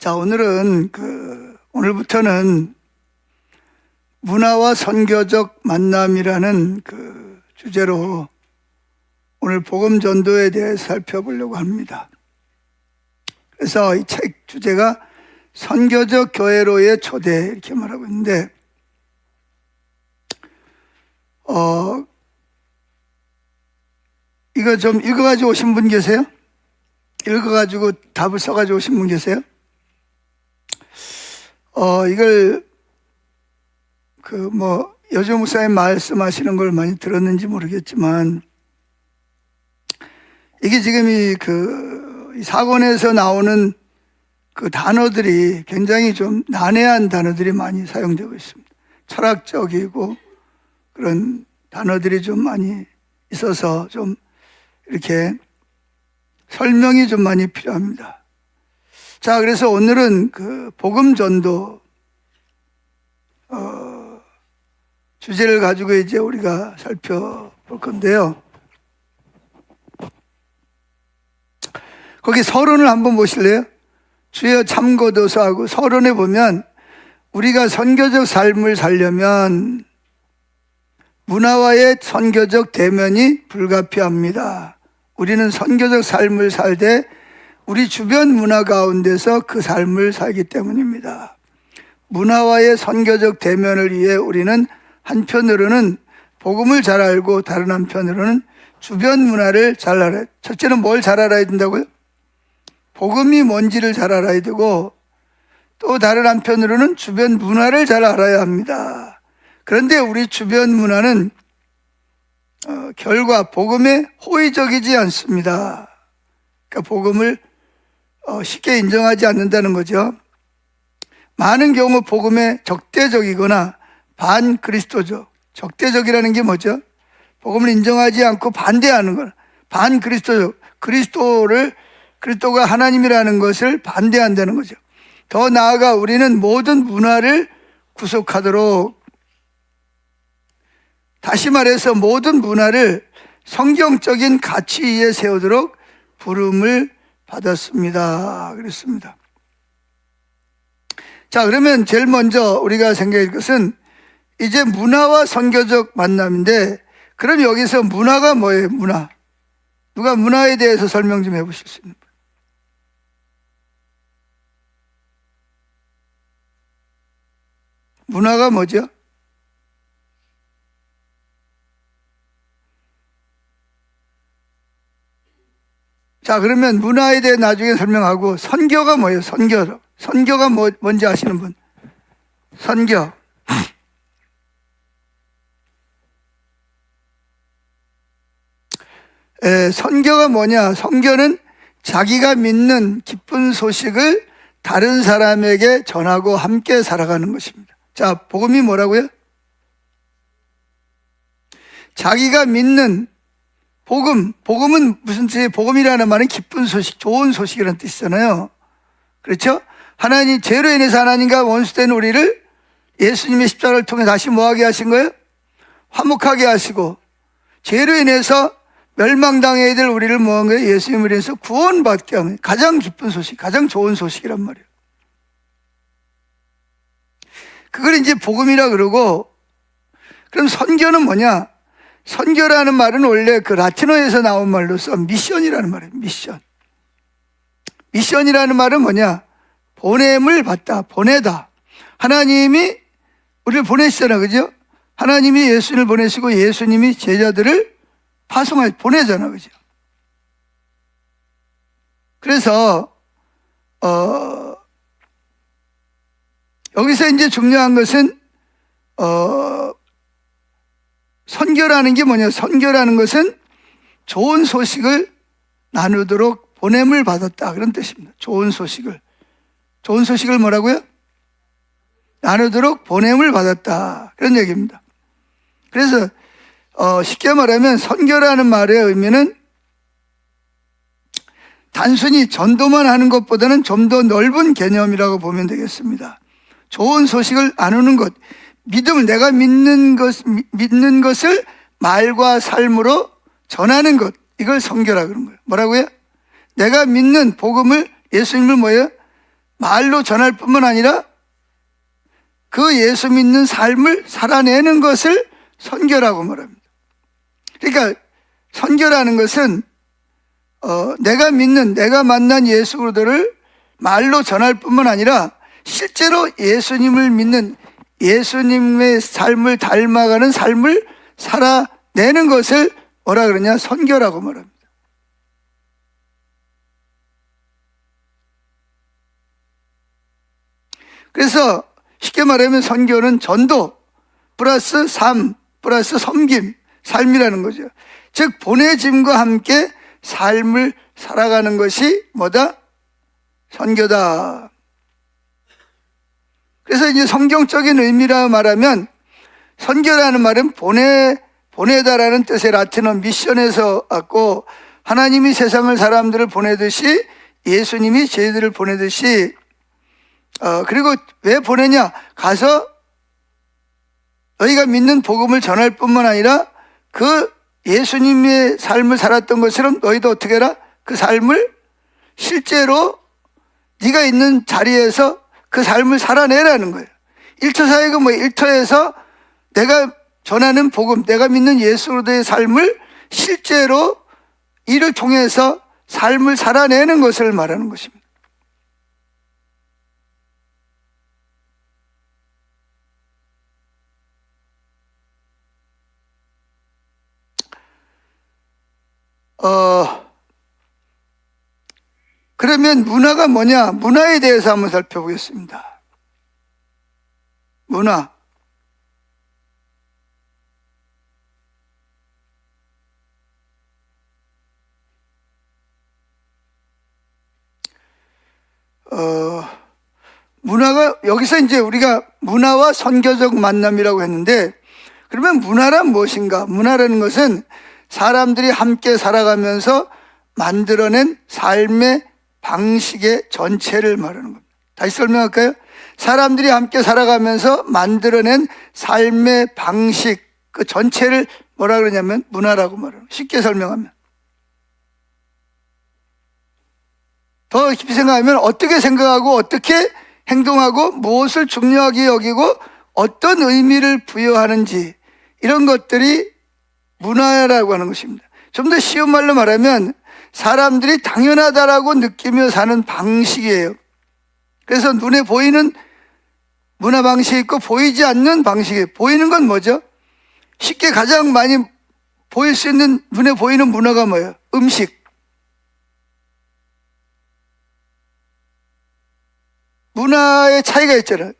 자, 오늘은 오늘부터는 문화와 선교적 만남이라는 주제로 오늘 복음 전도에 대해 살펴보려고 합니다. 그래서 이 책 주제가 선교적 교회로의 초대 이렇게 말하고 있는데, 이거 좀 읽어가지고 오신 분 계세요? 읽어가지고 답을 써가지고 오신 분 계세요? 이걸 여주 목사님 말씀하시는 걸 많이 들었는지 모르겠지만, 이게 지금 이 사권에서 나오는 단어들이 굉장히 좀 난해한 단어들이 많이 사용되고 있습니다. 철학적이고 그런 단어들이 좀 많이 있어서 좀 이렇게 설명이 좀 많이 필요합니다. 자, 그래서 오늘은 복음 전도 주제를 가지고 이제 우리가 살펴볼 건데요. 거기 서론을 한번 보실래요? 주여 참고도서하고 서론에 보면 우리가 선교적 삶을 살려면 문화와의 선교적 대면이 불가피합니다. 우리는 선교적 삶을 살되 우리 주변 문화 가운데서 그 삶을 살기 때문입니다. 문화와의 선교적 대면을 위해 우리는 한편으로는 복음을 잘 알고 다른 한편으로는 주변 문화를 잘 알아야, 첫째는 뭘 잘 알아야 된다고요? 복음이 뭔지를 잘 알아야 되고, 또 다른 한편으로는 주변 문화를 잘 알아야 합니다. 그런데 우리 주변 문화는 결과 복음에 호의적이지 않습니다. 그러니까 복음을 쉽게 인정하지 않는다는 거죠. 많은 경우 복음에 적대적이거나 반그리스도적, 적대적이라는 게 뭐죠? 복음을 인정하지 않고 반대하는 것, 반그리스도적, 그리스도가 하나님이라는 것을 반대한다는 거죠. 더 나아가 우리는 모든 문화를 구속하도록, 다시 말해서 모든 문화를 성경적인 가치 위에 세우도록 부름을 받았습니다. 그랬습니다. 자, 그러면 제일 먼저 우리가 생각할 것은 이제 문화와 선교적 만남인데, 그럼 여기서 문화가 뭐예요? 문화. 누가 문화에 대해서 설명 좀 해보실 수 있는 분? 문화가 뭐죠? 자, 그러면 문화에 대해 나중에 설명하고, 선교가 뭐예요? 선교가 뭔지 아시는 분? 선교. 선교가 뭐냐? 선교는 자기가 믿는 기쁜 소식을 다른 사람에게 전하고 함께 살아가는 것입니다. 자, 복음이 뭐라고요? 자기가 믿는 복음은 무슨 뜻이에요? 복음이라는 말은 기쁜 소식, 좋은 소식이라는 뜻이잖아요. 그렇죠? 하나님, 죄로 인해서 하나님과 원수된 우리를 예수님의 십자가를 통해 다시 뭐하게 하신 거예요? 화목하게 하시고, 죄로 인해서 멸망당해야 될 우리를 뭐한 거예요? 예수님을 인해서 구원받게 하는 가장 기쁜 소식, 가장 좋은 소식이란 말이에요. 그걸 이제 복음이라 그러고, 그럼 선교는 뭐냐? 선교라는 말은 원래 라틴어에서 나온 말로서 미션이라는 말이에요. 미션이라는 말은 뭐냐? 보냄을 받다, 보내다. 하나님이 우리를 보내시잖아, 그죠? 하나님이 예수님을 보내시고 예수님이 제자들을 보내잖아, 그죠? 그래서 여기서 이제 중요한 것은 선교라는 게 뭐냐? 선교라는 것은 좋은 소식을 나누도록 보냄을 받았다, 그런 뜻입니다. 좋은 소식을 뭐라고요? 나누도록 보냄을 받았다, 그런 얘기입니다. 그래서 쉽게 말하면 선교라는 말의 의미는 단순히 전도만 하는 것보다는 좀 더 넓은 개념이라고 보면 되겠습니다. 좋은 소식을 나누는 것, 내가 믿는 것을 말과 삶으로 전하는 것, 이걸 선교라 그런 거예요. 뭐라고요? 내가 믿는 복음을, 예수님을 말로 전할 뿐만 아니라 그 예수 믿는 삶을 살아내는 것을 선교라고 말합니다. 그러니까 선교라는 것은 내가 믿는, 내가 만난 예수 그리스도를 말로 전할 뿐만 아니라 실제로 예수님을 믿는, 예수님의 삶을 닮아가는 삶을 살아내는 것을 뭐라 그러냐? 선교라고 말합니다. 그래서 쉽게 말하면 선교는 전도 플러스 삶 플러스 섬김, 삶이라는 거죠. 즉 보내짐과 함께 삶을 살아가는 것이 뭐다? 선교다. 그래서 이제 성경적인 의미라 말하면 선교라는 말은 보내다라는 뜻의 라틴어 미션에서 왔고, 하나님이 세상을 사람들을 보내듯이 예수님이 저희들을 보내듯이 그리고 왜 보내냐? 가서 너희가 믿는 복음을 전할 뿐만 아니라 그 예수님의 삶을 살았던 것처럼 너희도 어떻게 해라? 그 삶을 실제로 네가 있는 자리에서 그 삶을 살아내라는 거예요. 일터 사역은 뭐 일터에서 내가 전하는 복음, 내가 믿는 예수 그리스도의 삶을 실제로 이를 통해서 삶을 살아내는 것을 말하는 것입니다. 그러면 문화가 뭐냐? 문화에 대해서 한번 살펴보겠습니다. 문화. 문화가 여기서 이제 우리가 문화와 선교적 만남이라고 했는데, 그러면 문화란 무엇인가? 문화라는 것은 사람들이 함께 살아가면서 만들어낸 삶의 방식의 전체를 말하는 겁니다. 다시 설명할까요? 사람들이 함께 살아가면서 만들어낸 삶의 방식, 그 전체를 뭐라 그러냐면 문화라고 말합니다. 쉽게 설명하면. 더 깊이 생각하면 어떻게 생각하고 어떻게 행동하고 무엇을 중요하게 여기고 어떤 의미를 부여하는지, 이런 것들이 문화라고 하는 것입니다. 좀 더 쉬운 말로 말하면 사람들이 당연하다라고 느끼며 사는 방식이에요. 그래서 눈에 보이는 문화 방식이 있고 보이지 않는 방식이에요. 보이는 건 뭐죠? 쉽게 가장 많이 보일 수 있는 눈에 보이는 문화가 뭐예요? 음식. 문화의 차이가 있잖아요.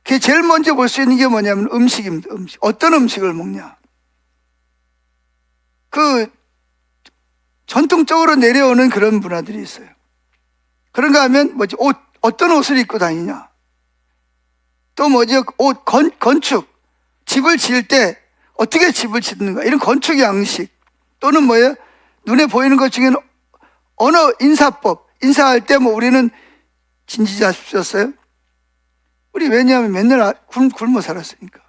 그게 제일 먼저 볼 수 있는 게 뭐냐면 음식입니다. 음식. 어떤 음식을 먹냐. 그 전통적으로 내려오는 그런 문화들이 있어요. 그런가 하면 뭐지? 옷, 어떤 옷을 입고 다니냐. 또 뭐죠? 옷, 건축. 집을 지을 때 어떻게 집을 짓는가. 이런 건축 양식. 또는 뭐예요? 눈에 보이는 것 중에는 언어, 인사법. 인사할 때 뭐 우리는 진지하셨어요? 우리 왜냐하면 맨날 굶어 살았으니까.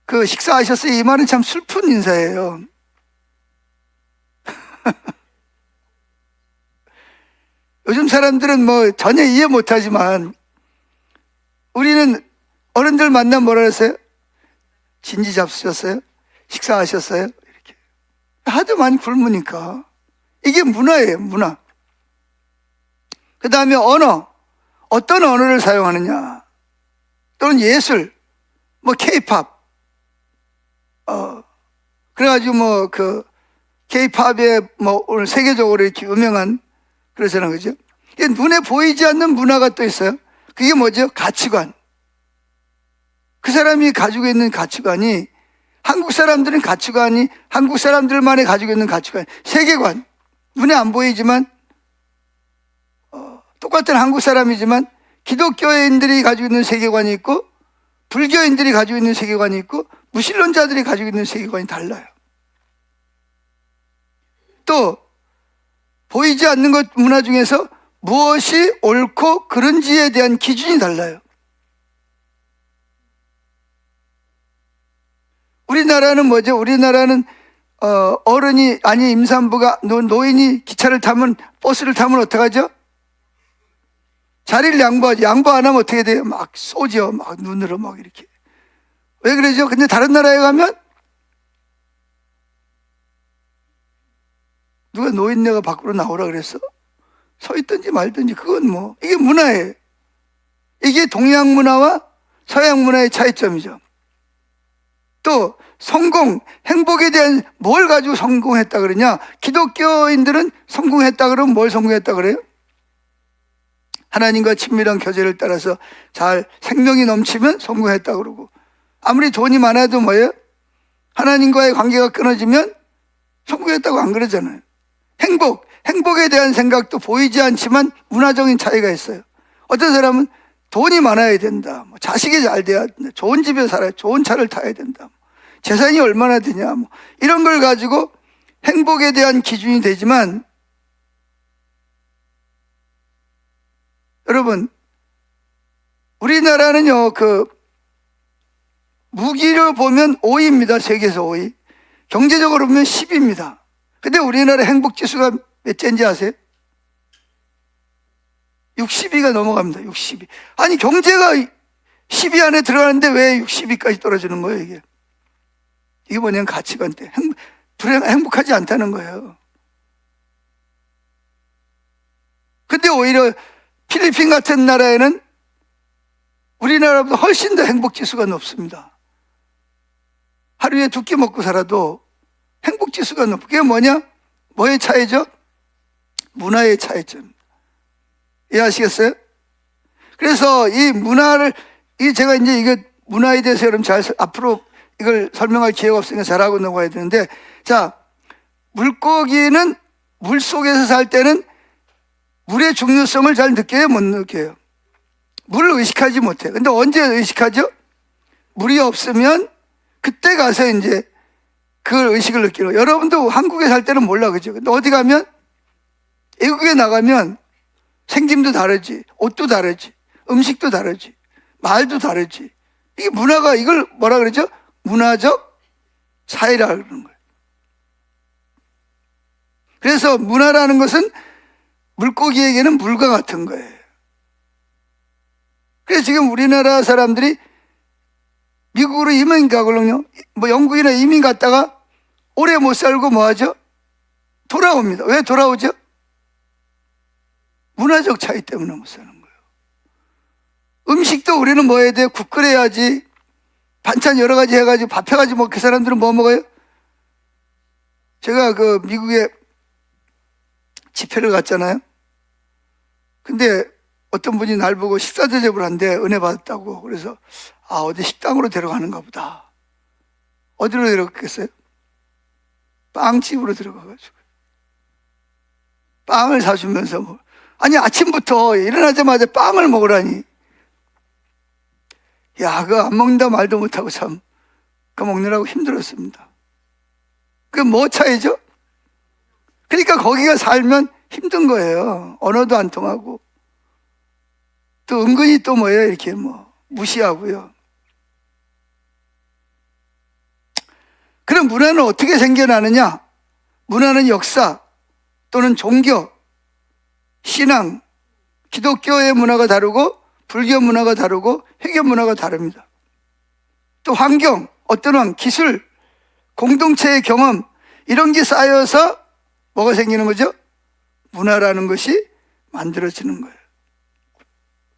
그 식사하셨어요? 이 말은 참 슬픈 인사예요. 요즘 사람들은 뭐 전혀 이해 못하지만 우리는 어른들 만나면 뭐라 그랬어요? 진지 잡수셨어요? 식사하셨어요? 이렇게 하도 많이 굶으니까. 이게 문화예요, 문화. 그 다음에 언어. 어떤 언어를 사용하느냐. 또는 예술. 뭐 K-팝. 그래가지고 뭐 그 K-팝에 뭐 오늘 세계적으로 이렇게 유명한 그러잖아요. 그죠? 눈에 보이지 않는 문화가 또 있어요. 그게 뭐죠? 가치관. 그 사람이 가지고 있는 가치관이, 한국 사람들은 가치관이 한국 사람들만이 가지고 있는 가치관, 세계관. 눈에 안 보이지만 똑같은 한국 사람이지만 기독교인들이 가지고 있는 세계관이 있고 불교인들이 가지고 있는 세계관이 있고 무신론자들이 가지고 있는 세계관이 달라요. 또 보이지 않는 것 문화 중에서 무엇이 옳고 그른지에 대한 기준이 달라요. 우리나라는 뭐죠? 우리나라는 어른이, 아니 임산부가, 노인이 기차를 타면, 버스를 타면 어떡하죠? 자리를 양보하지. 양보 안 하면 어떻게 돼요? 막 쏘죠. 막 눈으로 막 이렇게. 왜 그러죠? 근데 다른 나라에 가면 누가 노인네가 밖으로 나오라 그랬어? 서 있든지 말든지 그건 뭐 이게 문화예요. 이게 동양 문화와 서양 문화의 차이점이죠. 또 성공, 행복에 대한 뭘 가지고 성공했다 그러냐? 기독교인들은 성공했다 그러면 뭘 성공했다 그래요? 하나님과 친밀한 교제를 따라서 잘 생명이 넘치면 성공했다 그러고, 아무리 돈이 많아도 뭐예요? 하나님과의 관계가 끊어지면 성공했다고 안 그러잖아요. 행복에 대한 생각도 보이지 않지만 문화적인 차이가 있어요. 어떤 사람은 돈이 많아야 된다, 뭐 자식이 잘 돼야 된다, 좋은 집에 살아야, 좋은 차를 타야 된다, 재산이 얼마나 되냐, 뭐 이런 걸 가지고 행복에 대한 기준이 되지만, 여러분 우리나라는요 무기를 보면 5위입니다. 세계에서 5위. 경제적으로 보면 10위입니다. 근데 우리나라 행복지수가 몇째인지 아세요? 60위가 넘어갑니다. 60위. 아니 경제가 10위 안에 들어가는데 왜 60위까지 떨어지는 거예요? 이게 뭐냐면 가치관 때 행복하지 않다는 거예요. 근데 오히려 필리핀 같은 나라에는 우리나라보다 훨씬 더 행복지수가 높습니다. 하루에 2끼 먹고 살아도 행복지수가 높고, 그게 뭐냐? 뭐의 차이죠? 문화의 차이점. 이해하시겠어요? 그래서 이 문화를, 제가 이제 이거 문화에 대해서 여러분 앞으로 이걸 설명할 기회가 없으니까 잘하고 넘어가야 되는데, 자, 물고기는 물 속에서 살 때는 물의 중요성을 잘 느껴요? 못 느껴요? 물을 의식하지 못해요. 근데 언제 의식하죠? 물이 없으면 그때 가서 이제 그걸 의식을 느끼는 거예요. 여러분도 한국에 살 때는 몰라, 그죠? 근데 어디 가면, 외국에 나가면 생김도 다르지, 옷도 다르지, 음식도 다르지, 말도 다르지. 이게 문화가, 이걸 뭐라 그러죠? 문화적 차이라 그러는 거예요. 그래서 문화라는 것은 물고기에게는 물과 같은 거예요. 그래서 지금 우리나라 사람들이 미국으로 이민 가거든요. 뭐 영국이나 이민 갔다가 오래 못 살고 뭐 하죠? 돌아옵니다. 왜 돌아오죠? 문화적 차이 때문에 못 사는 거예요. 음식도 우리는 뭐 해야 돼요? 국 끓여야지, 반찬 여러 가지 해가지고 밥 해가지고 뭐 그 사람들은 뭐 먹어요? 제가 그 미국에 집회를 갔잖아요. 근데 어떤 분이 날 보고 식사 대접을 한대, 은혜 받았다고. 그래서 어디 식당으로 데려가는가 보다. 어디로 데려갔겠어요? 빵집으로 들어가가지고 빵을 사주면서 뭐, 아니 아침부터 일어나자마자 빵을 먹으라니. 야, 그거 안 먹는다 말도 못하고 참 그거 먹느라고 힘들었습니다. 그게 뭐 차이죠? 그러니까 거기가 살면 힘든 거예요. 언어도 안 통하고 또 은근히 또 뭐예요? 이렇게 뭐 무시하고요. 그럼 문화는 어떻게 생겨나느냐? 문화는 역사 또는 종교, 신앙, 기독교의 문화가 다르고 불교 문화가 다르고 회교 문화가 다릅니다. 또 환경, 어떤 기술, 공동체의 경험, 이런 게 쌓여서 뭐가 생기는 거죠? 문화라는 것이 만들어지는 거예요.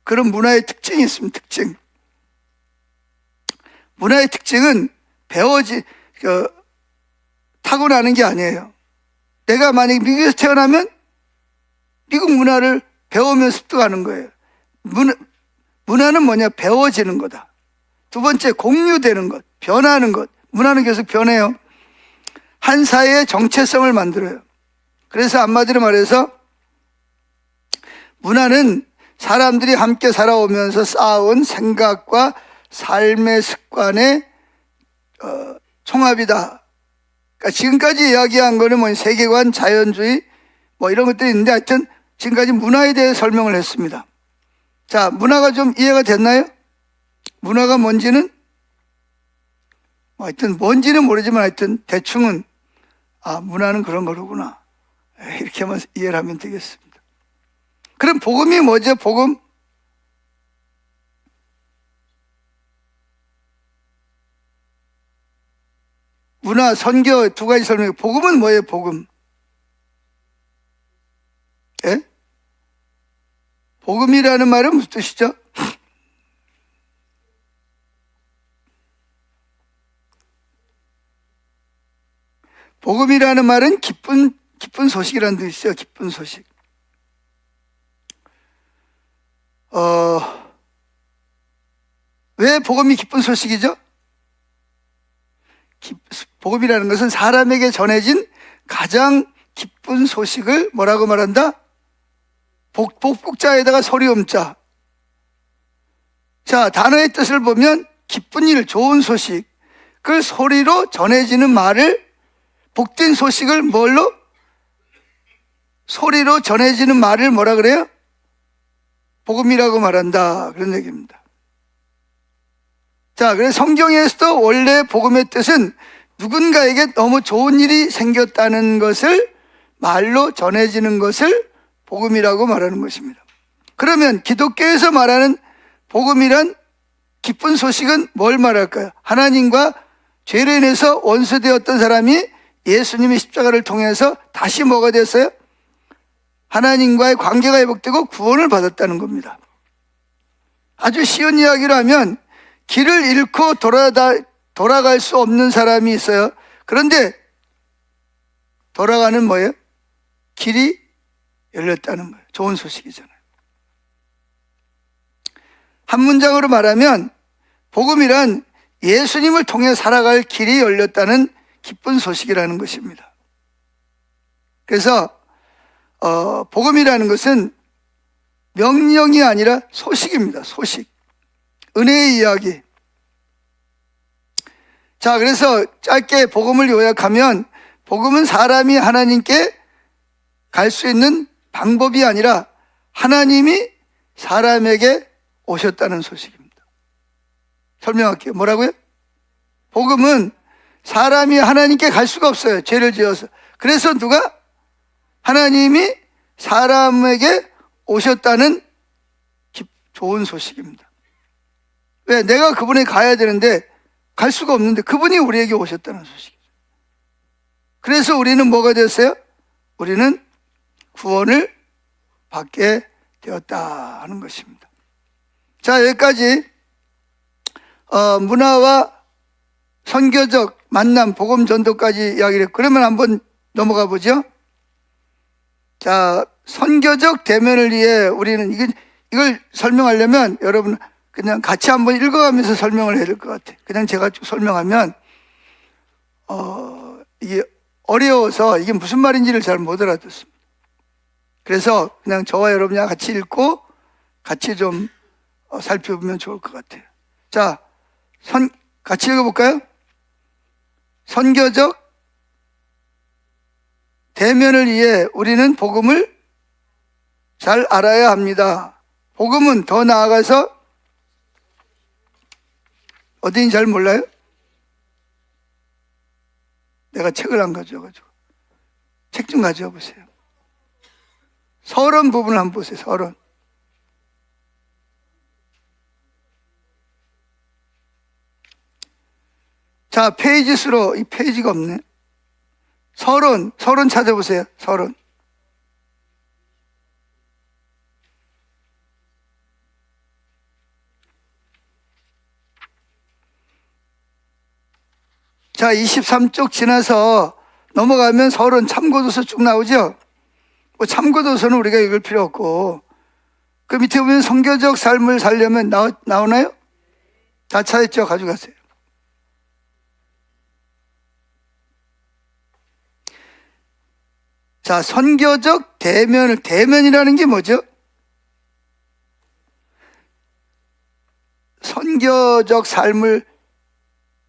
그런 문화의 특징이 있습니다. 특징. 문화의 특징은 타고나는 게 아니에요. 내가 만약에 미국에서 태어나면 미국 문화를 배우면서 습득하는 거예요. 문화는 뭐냐? 배워지는 거다. 두 번째, 공유되는 것, 변하는 것. 문화는 계속 변해요. 한 사회의 정체성을 만들어요. 그래서 한마디로 말해서 문화는 사람들이 함께 살아오면서 쌓아온 생각과 삶의 습관의 총합이다. 그러니까 지금까지 이야기한 거는 뭐 세계관, 자연주의 뭐 이런 것들이 있는데, 하여튼 지금까지 문화에 대해 설명을 했습니다. 자, 문화가 좀 이해가 됐나요? 문화가 뭔지는 하여튼 뭔지는 모르지만 하여튼 대충은 문화는 그런 거로구나, 이렇게만 이해를 하면 되겠습니다. 그럼 복음이 뭐죠? 복음? 문화, 선교 두 가지 설명해. 복음은 뭐예요? 복음. 예? 복음이라는 말은 무슨 뜻이죠? 복음이라는 말은 기쁜 소식이라는 뜻이죠. 기쁜 소식. 왜 복음이 기쁜 소식이죠? 복음이라는 것은 사람에게 전해진 가장 기쁜 소식을 뭐라고 말한다? 복자에다가 소리음자. 자, 단어의 뜻을 보면 기쁜 일, 좋은 소식, 그 소리로 전해지는 말을, 복된 소식을 뭘로? 소리로 전해지는 말을 뭐라 그래요? 복음이라고 말한다. 그런 얘기입니다. 자, 그래서 성경에서도 원래 복음의 뜻은 누군가에게 너무 좋은 일이 생겼다는 것을 말로 전해지는 것을 복음이라고 말하는 것입니다. 그러면 기독교에서 말하는 복음이란 기쁜 소식은 뭘 말할까요? 하나님과 죄로 인해서 원수되었던 사람이 예수님의 십자가를 통해서 다시 뭐가 됐어요? 하나님과의 관계가 회복되고 구원을 받았다는 겁니다. 아주 쉬운 이야기로 하면 길을 잃고 돌아갈 수 없는 사람이 있어요. 그런데 돌아가는 뭐예요? 길이 열렸다는 거예요. 좋은 소식이잖아요. 한 문장으로 말하면 복음이란 예수님을 통해 살아갈 길이 열렸다는 기쁜 소식이라는 것입니다. 그래서 복음이라는 것은 명령이 아니라 소식입니다. 소식. 은혜의 이야기. 자, 그래서 짧게 복음을 요약하면 복음은 사람이 하나님께 갈 수 있는 방법이 아니라 하나님이 사람에게 오셨다는 소식입니다. 설명할게요. 뭐라고요? 복음은 사람이 하나님께 갈 수가 없어요. 죄를 지어서. 그래서 누가? 하나님이 사람에게 오셨다는 좋은 소식입니다. 왜? 내가 그분에 가야 되는데 갈 수가 없는데 그분이 우리에게 오셨다는 소식이죠. 그래서 우리는 뭐가 됐어요? 우리는 구원을 받게 되었다 하는 것입니다. 자, 여기까지 문화와 선교적 만남, 복음 전도까지 이야기를 했고, 그러면 한번 넘어가 보죠. 자, 선교적 대면을 위해 우리는 이걸 설명하려면 여러분 그냥 같이 한번 읽어가면서 설명을 해야 될 것 같아요. 그냥 제가 쭉 설명하면 이게 어려워서 이게 무슨 말인지를 잘 못 알아듣습니다. 그래서 그냥 저와 여러분이 같이 읽고 같이 좀 살펴보면 좋을 것 같아요. 자, 같이 읽어볼까요? 선교적 대면을 위해 우리는 복음을 잘 알아야 합니다. 복음은 더 나아가서 어딘지 잘 몰라요? 내가 책을 안 가져와가지고 책 좀 가져와 보세요. 서론 부분을 한번 보세요. 서론. 자, 페이지 수로 이 페이지가 없네. 서론 찾아보세요. 서론. 자, 23쪽 지나서 넘어가면 서론 참고도서 쭉 나오죠? 뭐 참고도서는 우리가 읽을 필요 없고, 그 밑에 보면 선교적 삶을 살려면 나오나요? 다 찾았죠? 가져가세요. 자, 선교적 대면이라는 게 뭐죠? 선교적 삶을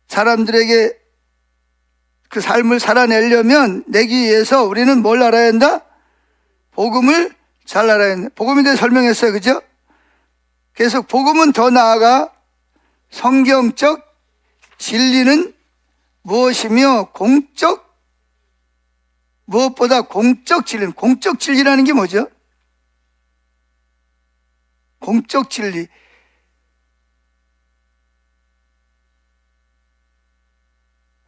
사람들에게 그 삶을 살아내려면 내기 위해서 우리는 뭘 알아야 한다? 복음을 잘 알아야 한다. 복음에 대해 설명했어요. 그죠? 계속 복음은 더 나아가 성경적 진리는 무엇이며 무엇보다 공적 진리라는 게 뭐죠? 공적 진리.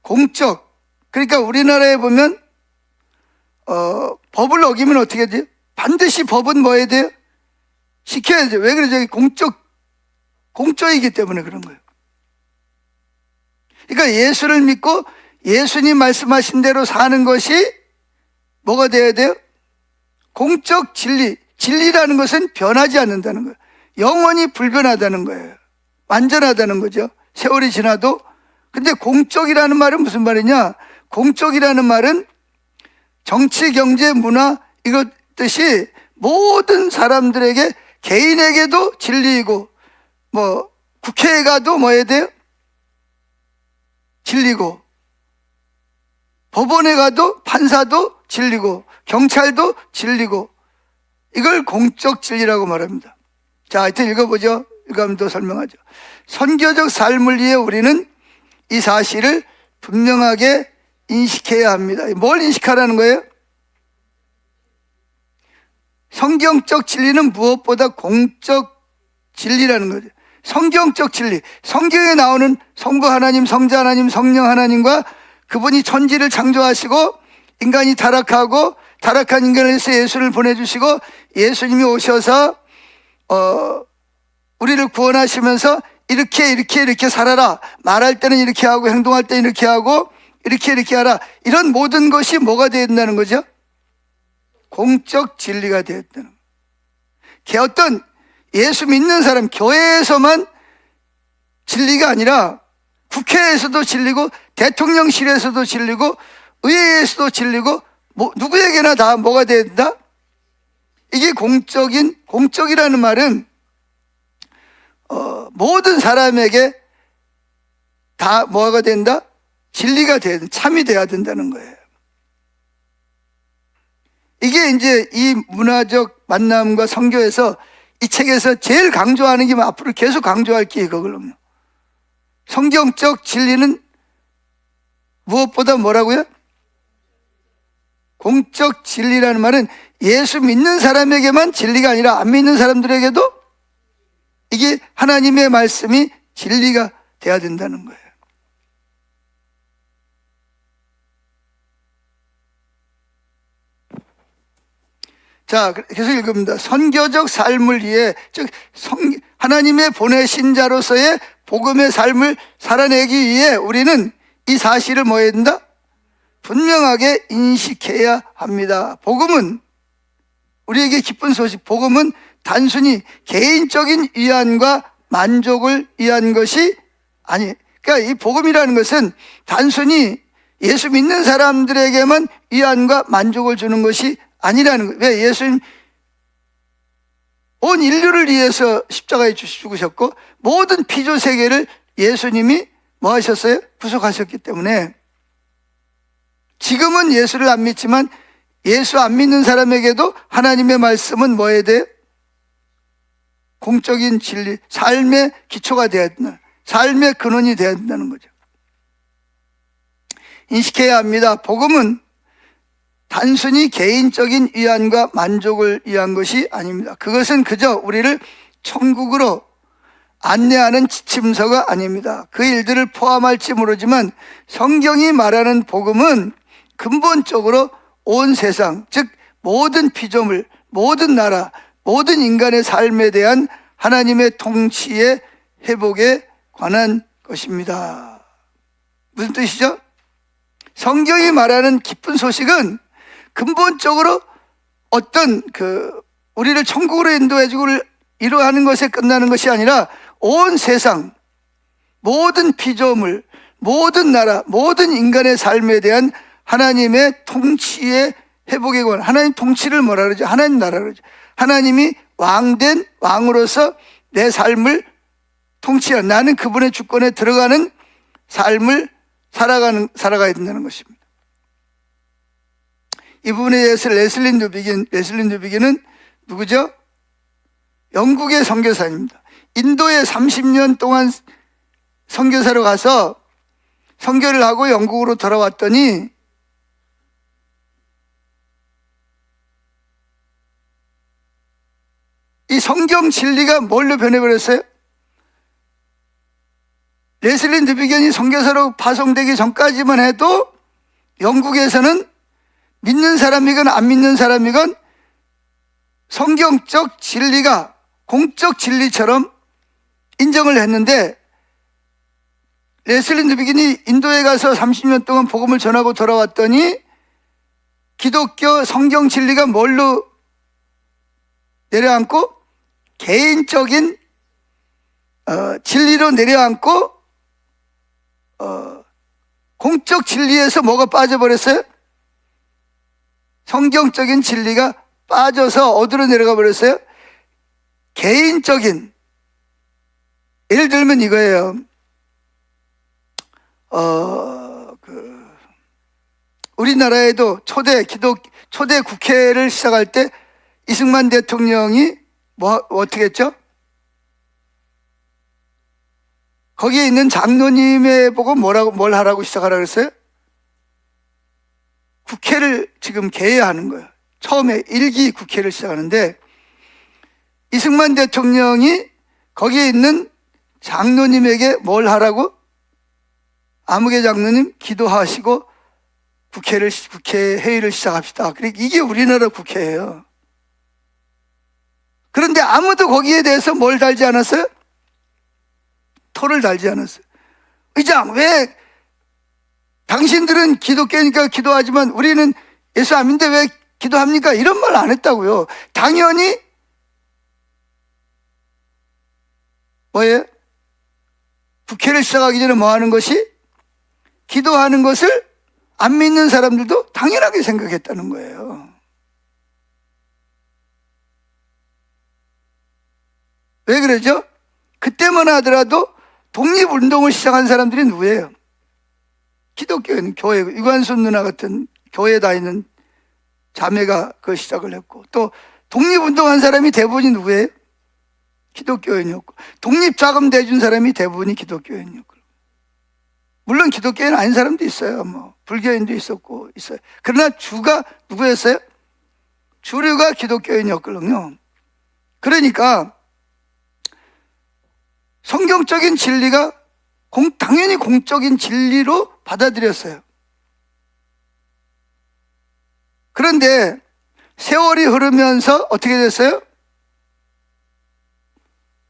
공적. 그러니까 우리나라에 보면 법을 어기면 어떻게 돼요? 반드시 법은 뭐 해야 돼요? 지켜야 돼요. 왜 그러죠? 공적이기 때문에 그런 거예요. 그러니까 예수를 믿고 예수님 말씀하신 대로 사는 것이 뭐가 돼야 돼요? 공적 진리. 진리라는 것은 변하지 않는다는 거예요. 영원히 불변하다는 거예요. 완전하다는 거죠. 세월이 지나도. 근데 공적이라는 말은 무슨 말이냐? 공적이라는 말은 정치, 경제, 문화 이것 뜻이 모든 사람들에게, 개인에게도 진리이고, 국회에 가도 뭐 해야 돼요? 진리고, 법원에 가도 판사도 진리고, 경찰도 진리고, 이걸 공적 진리라고 말합니다. 자, 하여튼 읽어보죠. 읽으면 더 설명하죠. 선교적 삶을 위해 우리는 이 사실을 분명하게 인식해야 합니다. 뭘 인식하라는 거예요? 성경적 진리는 무엇보다 공적 진리라는 거죠. 성경적 진리, 성경에 나오는 성부 하나님, 성자 하나님, 성령 하나님과 그분이 천지를 창조하시고 인간이 타락하고 타락한 인간을 위해서 예수를 보내주시고 예수님이 오셔서 우리를 구원하시면서 이렇게 살아라, 말할 때는 이렇게 하고 행동할 때는 이렇게 하고 이렇게 하라, 이런 모든 것이 뭐가 되어야 된다는 거죠? 공적 진리가 되었다는 거예요. 어떤 예수 믿는 사람, 교회에서만 진리가 아니라 국회에서도 진리고 대통령실에서도 진리고 의회에서도 진리고 누구에게나 다 뭐가 되어야 된다? 이게 공적이라는 말은 모든 사람에게 다 뭐가 된다? 진리가 돼야 된다. 참이 돼야 된다는 거예요. 이게 이제 이 문화적 만남과 선교에서 이 책에서 제일 강조하는 게 앞으로 계속 강조할 게 이거거든요. 성경적 진리는 무엇보다 뭐라고요? 공적 진리라는 말은 예수 믿는 사람에게만 진리가 아니라 안 믿는 사람들에게도 이게 하나님의 말씀이 진리가 돼야 된다는 거예요. 자, 계속 읽습니다. 선교적 삶을 위해, 즉 하나님의 보내신 자로서의 복음의 삶을 살아내기 위해 우리는 이 사실을 뭐 해야 된다? 분명하게 인식해야 합니다. 복음은 우리에게 기쁜 소식, 복음은 단순히 개인적인 위안과 만족을 위한 것이 그러니까 이 복음이라는 것은 단순히 예수 믿는 사람들에게만 위안과 만족을 주는 것이 아니라는 거예요. 왜? 예수님 온 인류를 위해서 십자가에 죽으셨고 모든 피조 세계를 예수님이 뭐 하셨어요? 구속하셨기 때문에 지금은 예수를 안 믿지만 예수 안 믿는 사람에게도 하나님의 말씀은 뭐 해야 돼요? 공적인 진리, 삶의 기초가 되어야 된다. 삶의 근원이 되어야 된다는 거죠. 인식해야 합니다. 복음은 단순히 개인적인 위안과 만족을 위한 것이 아닙니다. 그것은 그저 우리를 천국으로 안내하는 지침서가 아닙니다. 그 일들을 포함할지 모르지만 성경이 말하는 복음은 근본적으로 온 세상, 즉 모든 피조물, 모든 나라, 모든 인간의 삶에 대한 하나님의 통치의 회복에 관한 것입니다. 무슨 뜻이죠? 성경이 말하는 기쁜 소식은 근본적으로 어떤 우리를 천국으로 인도해주고 이루어하는 것에 끝나는 것이 아니라 온 세상, 모든 피조물, 모든 나라, 모든 인간의 삶에 대한 하나님의 통치의 회복에 관한, 하나님 통치를 뭐라 그러죠? 하나님 나라 그러죠. 하나님이 왕된 왕으로서 내 삶을 통치하는, 나는 그분의 주권에 들어가는 삶을 살아가야 된다는 것입니다. 이 부분에 대해서 레슬리 누비긴은 누구죠? 영국의 선교사입니다. 인도에 30년 동안 선교사로 가서 선교를 하고 영국으로 돌아왔더니 이 성경 진리가 뭘로 변해버렸어요? 레슬리 누비긴이 선교사로 파송되기 전까지만 해도 영국에서는 믿는 사람이건 안 믿는 사람이건 성경적 진리가 공적 진리처럼 인정을 했는데, 레슬리 누비긴이 인도에 가서 30년 동안 복음을 전하고 돌아왔더니 기독교 성경 진리가 뭘로 내려앉고, 개인적인 진리로 내려앉고, 공적 진리에서 뭐가 빠져버렸어요? 성경적인 진리가 빠져서 어디로 내려가 버렸어요? 개인적인. 예를 들면 이거예요. 우리나라에도 초대 국회를 시작할 때 이승만 대통령이 어떻게 했죠? 거기에 있는 장로님에 보고 뭘 하라고 시작하라고 그랬어요? 국회를 지금 개회하는 거예요. 처음에 1기 국회를 시작하는데, 이승만 대통령이 거기에 있는 장로님에게 뭘 하라고? 아무개 장로님 기도하시고 국회 회의를 시작합시다. 그러니까 이게 우리나라 국회예요. 그런데 아무도 거기에 대해서 뭘 달지 않았어요? 토를 달지 않았어요. 의장, 왜 당신들은 기독교니까 기도하지만 우리는 예수 안 믿는데 왜 기도합니까? 이런 말 안 했다고요. 당연히 뭐예요? 국회를 시작하기 전에 뭐 하는 것이? 기도하는 것을 안 믿는 사람들도 당연하게 생각했다는 거예요. 왜 그러죠? 그때만 하더라도 독립운동을 시작한 사람들이 누구예요? 기독교인 교회, 유관순 누나 같은 교회 다니는 자매가 그 시작을 했고, 또 독립운동한 사람이 대부분이 누구예요? 기독교인이었고, 독립자금 대준 사람이 대부분이 기독교인이었고, 물론 기독교인 아닌 사람도 있어요. 뭐 불교인도 있었고 있어요. 그러나 주가 누구였어요? 주류가 기독교인이었거든요. 그러니까 성경적인 진리가 당연히 공적인 진리로 받아들였어요. 그런데 세월이 흐르면서 어떻게 됐어요?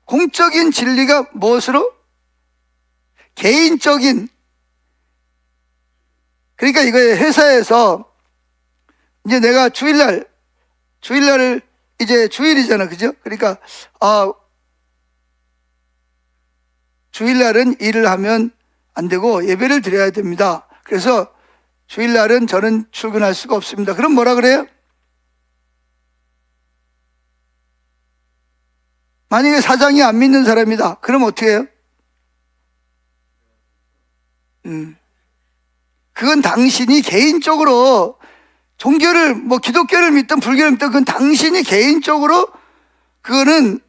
공적인 진리가 무엇으로? 개인적인. 그러니까 이거에 회사에서 이제 내가 주일날을 이제 주일이잖아, 그죠? 그러니까 주일날은 일을 하면 안 되고 예배를 드려야 됩니다. 그래서 주일날은 저는 출근할 수가 없습니다. 그럼 뭐라 그래요? 만약에 사장이 안 믿는 사람이다. 그럼 어떻게 해요? 그건 당신이 개인적으로 종교를 뭐 기독교를 믿든 불교를 믿든 그건 당신이 개인적으로 그거는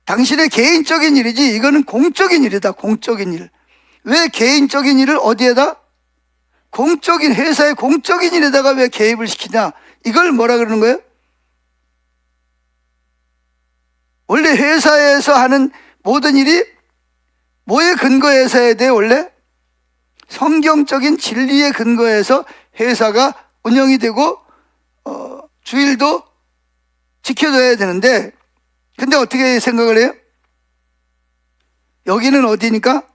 당신의 개인적인 일이지 이거는 공적인 일이다. 공적인 일. 왜 개인적인 일을 어디에다? 공적인 회사의 공적인 일에다가 왜 개입을 시키냐? 이걸 뭐라 그러는 거예요? 원래 회사에서 하는 모든 일이 뭐에 근거해서 해야 돼? 원래 성경적인 진리에 근거해서 회사가 운영이 되고 주일도 지켜줘야 되는데, 근데 어떻게 생각을 해요? 여기는 어디니까?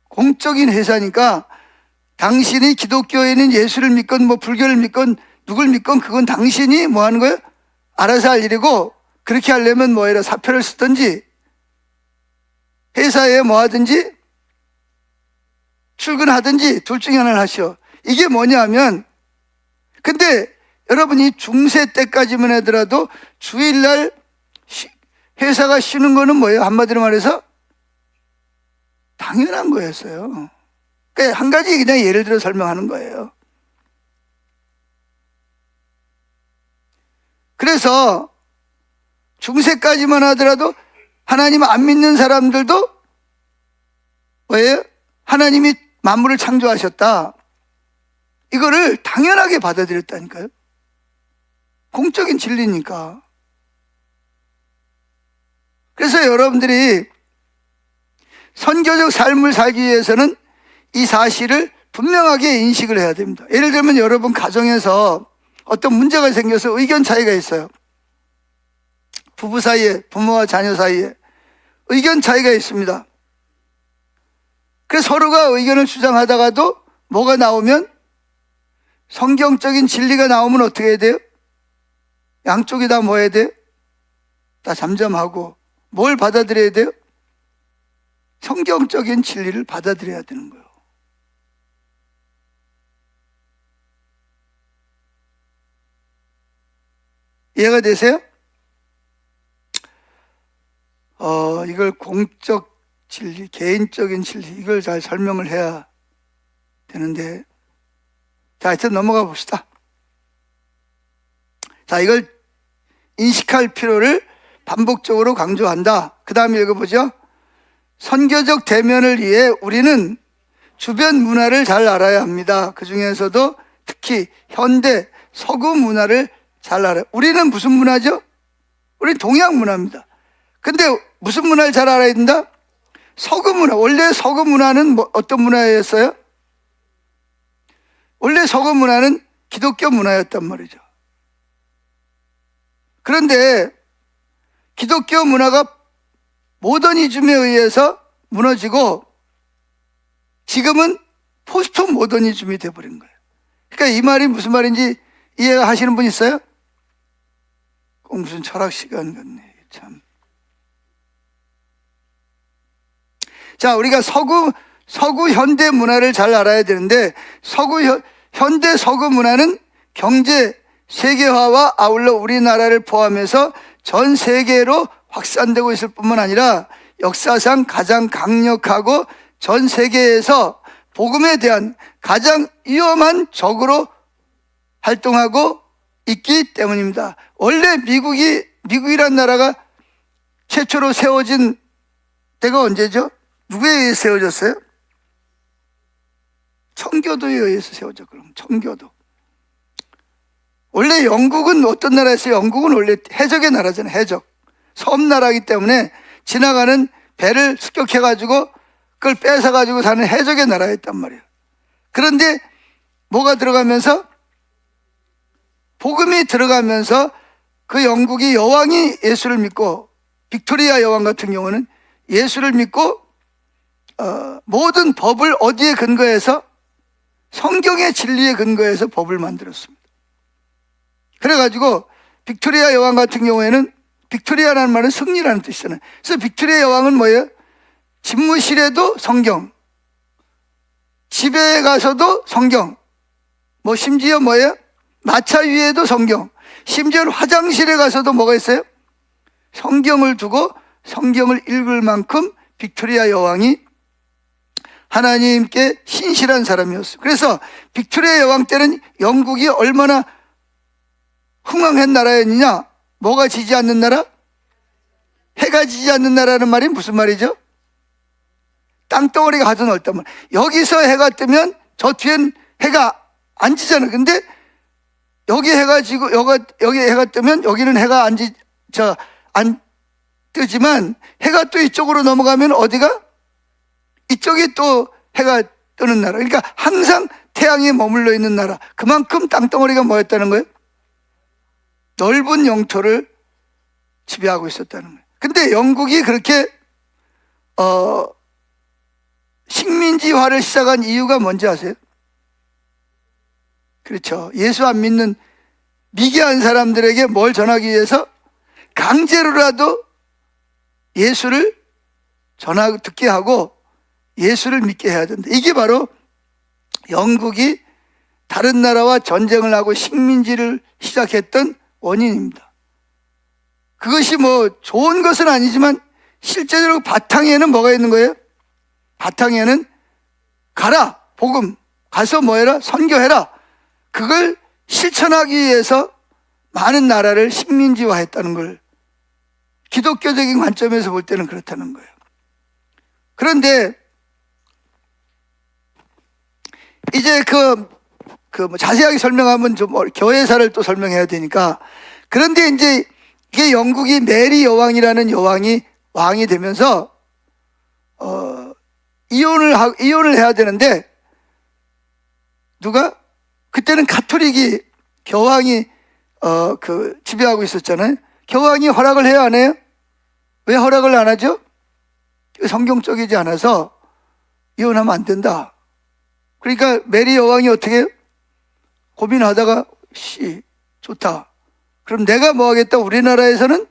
공적인 회사니까 당신이 기독교에는 예수를 믿건 뭐 불교를 믿건 누굴 믿건 그건 당신이 뭐 하는 거예요? 알아서 할 일이고, 그렇게 하려면 뭐해라 사표를 쓰든지 회사에 뭐 하든지 출근하든지 둘 중에 하나를 하시오. 이게 뭐냐면, 근데 여러분이 중세 때까지만 하더라도 주일날 회사가 쉬는 거는 뭐예요? 한마디로 말해서 당연한 거였어요. 그러니까 한 가지 그냥 예를 들어 설명하는 거예요. 그래서 중세까지만 하더라도 하나님 안 믿는 사람들도 뭐예요? 하나님이 만물을 창조하셨다. 이거를 당연하게 받아들였다니까요. 공적인 진리니까. 그래서 여러분들이 선교적 삶을 살기 위해서는 이 사실을 분명하게 인식을 해야 됩니다. 예를 들면 여러분 가정에서 어떤 문제가 생겨서 의견 차이가 있어요. 부부 사이에, 부모와 자녀 사이에 의견 차이가 있습니다. 그래서 서로가 의견을 주장하다가도 뭐가 나오면, 성경적인 진리가 나오면 어떻게 해야 돼요? 양쪽이 다 뭐 해야 돼요? 다 잠잠하고 뭘 받아들여야 돼요? 성경적인 진리를 받아들여야 되는 거예요. 이해가 되세요? 이걸 공적 진리, 개인적인 진리, 이걸 잘 설명을 해야 되는데, 자, 하여튼 넘어가 봅시다. 자, 이걸 인식할 필요를 반복적으로 강조한다. 그 다음에 읽어보죠. 선교적 대면을 위해 우리는 주변 문화를 잘 알아야 합니다. 그 중에서도 특히 현대 서구 문화를 잘 알아요. 우리는 무슨 문화죠? 우리 동양 문화입니다. 근데 무슨 문화를 잘 알아야 된다? 서구 문화. 원래 서구 문화는 어떤 문화였어요? 원래 서구 문화는 기독교 문화였단 말이죠. 그런데 기독교 문화가 모더니즘에 의해서 무너지고 지금은 포스트 모더니즘이 돼버린 거예요. 그러니까 이 말이 무슨 말인지 이해하시는 분 있어요? 꼭 무슨 철학 시간 같네, 참. 자, 우리가 서구 현대 문화를 잘 알아야 되는데, 현대 서구 문화는 경제 세계화와 아울러 우리나라를 포함해서 전 세계로 확산되고 있을 뿐만 아니라 역사상 가장 강력하고 전 세계에서 복음에 대한 가장 위험한 적으로 활동하고 있기 때문입니다. 원래 미국이란 나라가 최초로 세워진 때가 언제죠? 누구에 의해 세워졌어요? 청교도에 의해서 세워졌죠. 그럼 청교도. 원래 영국은 어떤 나라였어요? 영국은 원래 해적의 나라잖아요. 해적. 섬나라이기 때문에 지나가는 배를 습격해가지고 그걸 뺏어가지고 사는 해적의 나라였단 말이에요. 그런데 뭐가 들어가면서? 복음이 들어가면서 그 영국이 여왕이 예수를 믿고, 빅토리아 여왕 같은 경우는 예수를 믿고 모든 법을 어디에 근거해서? 성경의 진리에 근거해서 법을 만들었습니다. 그래가지고 빅토리아 여왕 같은 경우에는, 빅토리아라는 말은 승리라는 뜻이잖아요. 그래서 빅토리아 여왕은 뭐예요? 집무실에도 성경, 집에 가서도 성경, 심지어 뭐예요? 마차 위에도 성경, 심지어 화장실에 가서도 뭐가 있어요? 성경을 두고 성경을 읽을 만큼 빅토리아 여왕이 하나님께 신실한 사람이었어요. 그래서 빅토리아 여왕 때는 영국이 얼마나 흥왕한 나라였느냐? 뭐가 지지 않는 나라? 해가 지지 않는 나라는 말이 무슨 말이죠? 땅덩어리가 아주 넓단 말이에요. 여기서 해가 뜨면 저 뒤엔 해가 안 지잖아요. 근데 여기 해가 지고 여기 해가 뜨면 여기는 해가 안 뜨지만 해가 또 이쪽으로 넘어가면 어디가? 이쪽이 또 해가 뜨는 나라. 그러니까 항상 태양이 머물러 있는 나라. 그만큼 땅덩어리가 뭐였다는 거예요? 넓은 영토를 지배하고 있었다는 거예요. 근데 영국이 그렇게 식민지화를 시작한 이유가 뭔지 아세요? 그렇죠. 예수 안 믿는 미개한 사람들에게 뭘 전하기 위해서 강제로라도 예수를 듣게 하고 예수를 믿게 해야 된다. 이게 바로 영국이 다른 나라와 전쟁을 하고 식민지를 시작했던 원인입니다. 그것이 좋은 것은 아니지만 실제적으로 바탕에는 뭐가 있는 거예요? 바탕에는 가라, 복음, 가서 뭐해라? 선교해라. 그걸 실천하기 위해서 많은 나라를 식민지화했다는 걸 기독교적인 관점에서 볼 때는 그렇다는 거예요. 그런데 이제 자세하게 설명하면 좀 교회사를 또 설명해야 되니까, 그런데 이제 이게 영국이 메리 여왕이라는 왕이 되면서 이혼을 해야 되는데 누가? 그때는 가톨릭이 교황이 지배하고 있었잖아요. 교황이 허락을 해요, 안 해요? 왜 허락을 안 하죠? 성경적이지 않아서 이혼하면 안 된다. 그러니까 메리 여왕이 어떻게 해요? 고민하다가 좋다. 그럼 내가 뭐 하겠다. 우리나라에서는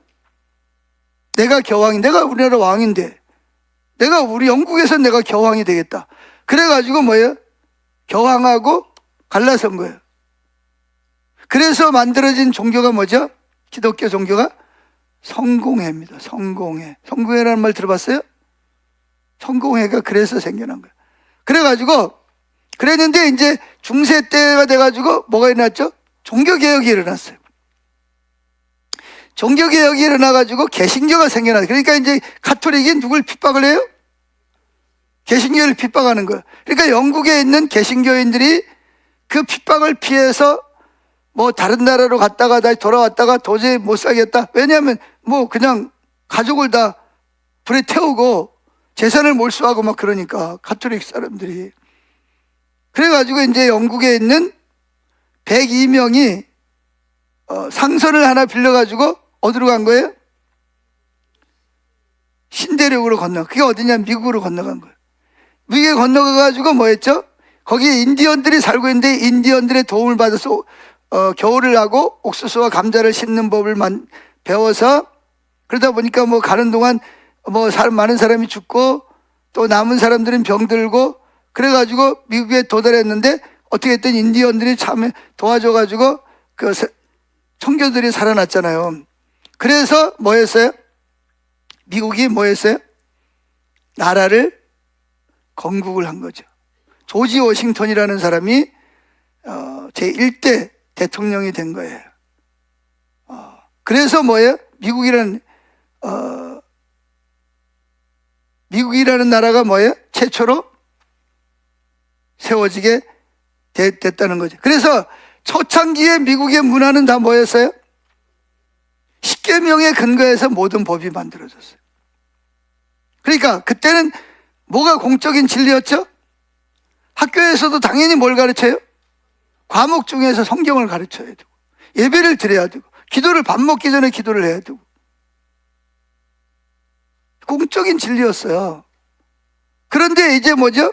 내가 내가 우리나라 왕인데 우리 영국에서 내가 교황이 되겠다. 그래가지고 뭐예요? 교황하고 갈라선 거예요. 그래서 만들어진 종교가 뭐죠? 기독교 종교가 성공회입니다. 성공회. 성공회라는 말 들어봤어요? 성공회가 그래서 생겨난 거예요. 그래가지고 그랬는데 이제 중세 때가 돼가지고 뭐가 일어났죠? 종교개혁이 일어났어요. 종교개혁이 일어나가지고 개신교가 생겨났어요. 그러니까 이제 가톨릭이 누굴 핍박을 해요? 개신교를 핍박하는 거예요. 그러니까 영국에 있는 개신교인들이 그 핍박을 피해서 뭐 다른 나라로 갔다가 다시 돌아왔다가 도저히 못 살겠다. 왜냐하면 뭐 그냥 가족을 다 불에 태우고 재산을 몰수하고 막 그러니까 가톨릭 사람들이. 그래가지고 이제 영국에 있는 102명이 상선을 하나 빌려가지고 어디로 간 거예요? 신대륙으로 그게 어디냐? 미국으로 건너간 거예요. 미국에 건너가가지고 뭐 했죠? 거기에 인디언들이 살고 있는데 인디언들의 도움을 받아서 겨울을 하고 옥수수와 감자를 심는 법을 배워서 그러다 보니까 뭐 가는 동안 뭐 많은 사람이 죽고 또 남은 사람들은 병들고 그래가지고 미국에 도달했는데 어떻게 했든 인디언들이 참 도와줘가지고 그 청교들이 살아났잖아요. 그래서 뭐 했어요? 미국이 뭐 했어요? 나라를 건국을 한 거죠. 조지 워싱턴이라는 사람이 제1대 대통령이 된 거예요. 그래서 뭐예요? 미국이라는 나라가 뭐예요? 최초로 세워지게 됐다는 거죠. 그래서 초창기에 미국의 문화는 다 뭐였어요? 십계명에 근거해서 모든 법이 만들어졌어요. 그러니까 그때는 뭐가 공적인 진리였죠? 학교에서도 당연히 뭘 가르쳐요? 과목 중에서 성경을 가르쳐야 되고 예배를 드려야 되고 기도를 밥 먹기 전에 기도를 해야 되고 공적인 진리였어요. 그런데 이제 뭐죠?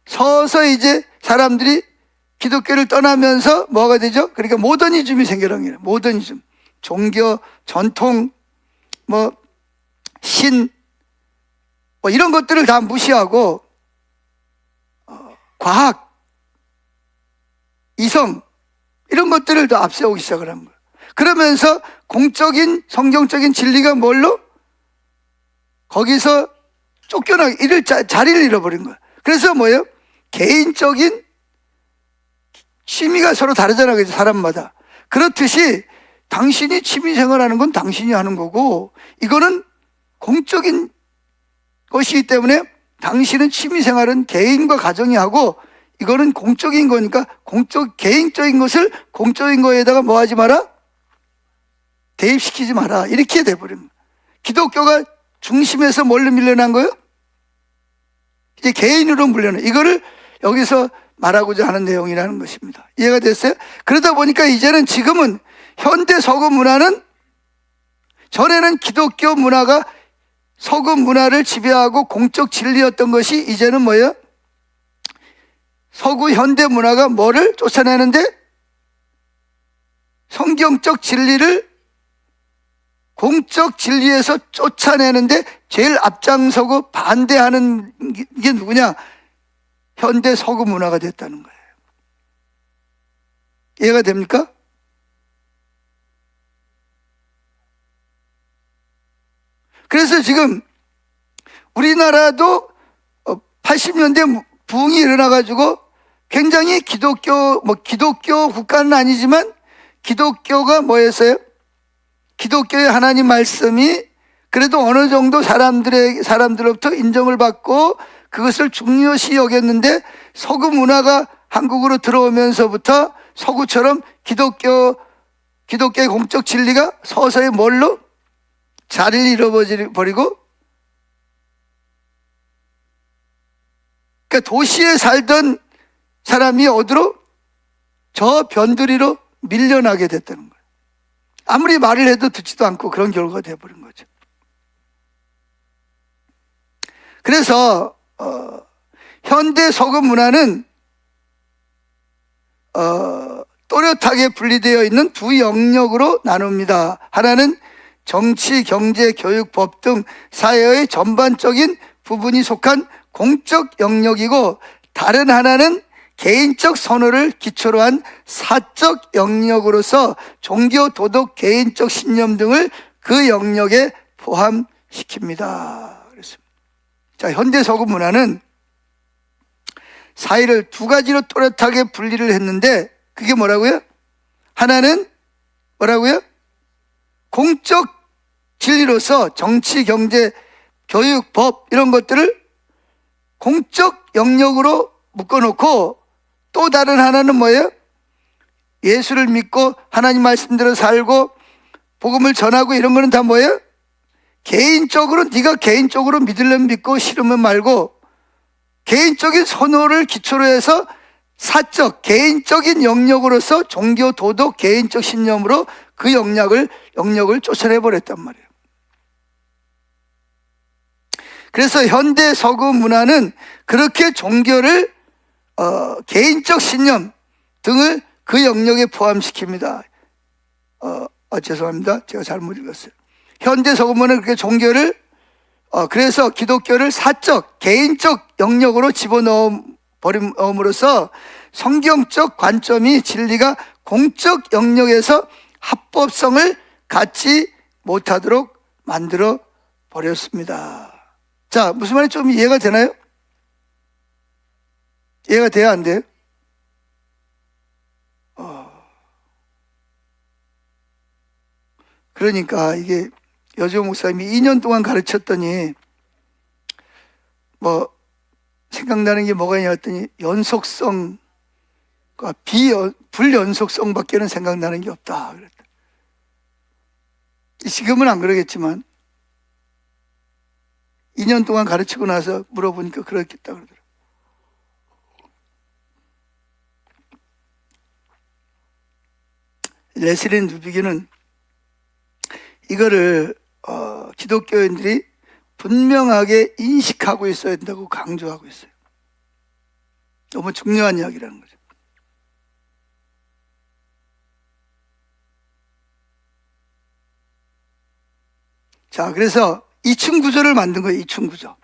서서히 이제 사람들이 기독교를 떠나면서 뭐가 되죠? 그러니까 모더니즘이 생겨난 거예요. 모더니즘. 종교, 전통, 뭐 이런 것들을 다 무시하고 과학, 이성 이런 것들을 더 앞세우기 시작을 한 거예요. 그러면서 공적인 성경적인 진리가 뭘로? 거기서 자리를 잃어버린 거예요. 그래서 뭐예요? 개인적인 취미가 서로 다르잖아요. 사람마다. 그렇듯이 당신이 취미생활 하는 건 당신이 하는 거고 이거는 공적인 것이기 때문에 당신은 취미생활은 개인과 가정이 하고 이거는 공적인 거니까 개인적인 것을 공적인 거에다가 뭐 하지 마라? 대입시키지 마라. 이렇게 돼버린 거예요. 기독교가 중심에서 뭘로 밀려난 거예요? 이제 개인으로 물려는 이거를 여기서 말하고자 하는 내용이라는 것입니다. 이해가 됐어요? 그러다 보니까 지금은 현대 서구 문화는 전에는 기독교 문화가 서구 문화를 지배하고 공적 진리였던 것이 이제는 뭐예요? 서구 현대 문화가 뭐를 쫓아내는데? 성경적 진리를 공적 진리에서 쫓아내는데 제일 앞장서고 반대하는 게 누구냐? 현대 서구 문화가 됐다는 거예요. 이해가 됩니까? 그래서 지금 우리나라도 80년대 부흥이 일어나가지고 굉장히 기독교 국가는 아니지만 기독교가 뭐였어요? 기독교의 하나님 말씀이 그래도 어느 정도 사람들로부터 인정을 받고 그것을 중요시 여겼는데 서구 문화가 한국으로 들어오면서부터 서구처럼 기독교의 공적 진리가 서서히 뭘로? 자리를 잃어버리고 그러니까 도시에 살던 사람이 어디로? 저 변두리로 밀려나게 됐다는 거예요. 아무리 말을 해도 듣지도 않고 그런 결과가 되어버린 거죠. 그래서 현대 서구 문화는 또렷하게 분리되어 있는 두 영역으로 나눕니다. 하나는 정치, 경제, 교육, 법 등 사회의 전반적인 부분이 속한 공적 영역이고, 다른 하나는 개인적 선호를 기초로 한 사적 영역으로서 종교, 도덕, 개인적 신념 등을 그 영역에 포함시킵니다. 그렇습니다. 자, 현대 서구 문화는 사회를 두 가지로 또렷하게 분리를 했는데, 그게 뭐라고요? 하나는 뭐라고요? 공적 진리로서 정치, 경제, 교육, 법 이런 것들을 공적 영역으로 묶어놓고, 또 다른 하나는 뭐예요? 예수를 믿고 하나님 말씀대로 살고 복음을 전하고 이런 거는 다 뭐예요? 개인적으로, 네가 개인적으로 믿으려면 믿고 싫으면 말고, 개인적인 선호를 기초로 해서 사적, 개인적인 영역으로서 종교, 도덕, 개인적 신념으로 그 영역을 쫓아내버렸단 말이에요. 그래서 현대 서구 문화는 그렇게 종교를 개인적 신념 등을 그 영역에 포함시킵니다. 죄송합니다. 제가 잘못 읽었어요. 현대 서구 문화는 그렇게 종교를 그래서 기독교를 사적, 개인적 영역으로 집어넣어 버림으로써 성경적 관점이 진리가 공적 영역에서 합법성을 갖지 못하도록 만들어 버렸습니다. 자, 무슨 말인지 좀 이해가 되나요? 이해가 돼야 안 돼요? 그러니까 이게 여지호 목사님이 2년 동안 가르쳤더니 뭐 생각나는 게 뭐가 있냐 했더니 연속성과 불연속성밖에는 생각나는 게 없다 그랬다. 지금은 안 그러겠지만 2년 동안 가르치고 나서 물어보니까 그렇겠다 그러더라고요. 레슬리 누비기는 이거를 기독교인들이 분명하게 인식하고 있어야 된다고 강조하고 있어요. 너무 중요한 이야기라는 거죠. 자, 그래서 2층 구조를 만든 거예요. 2층 구조.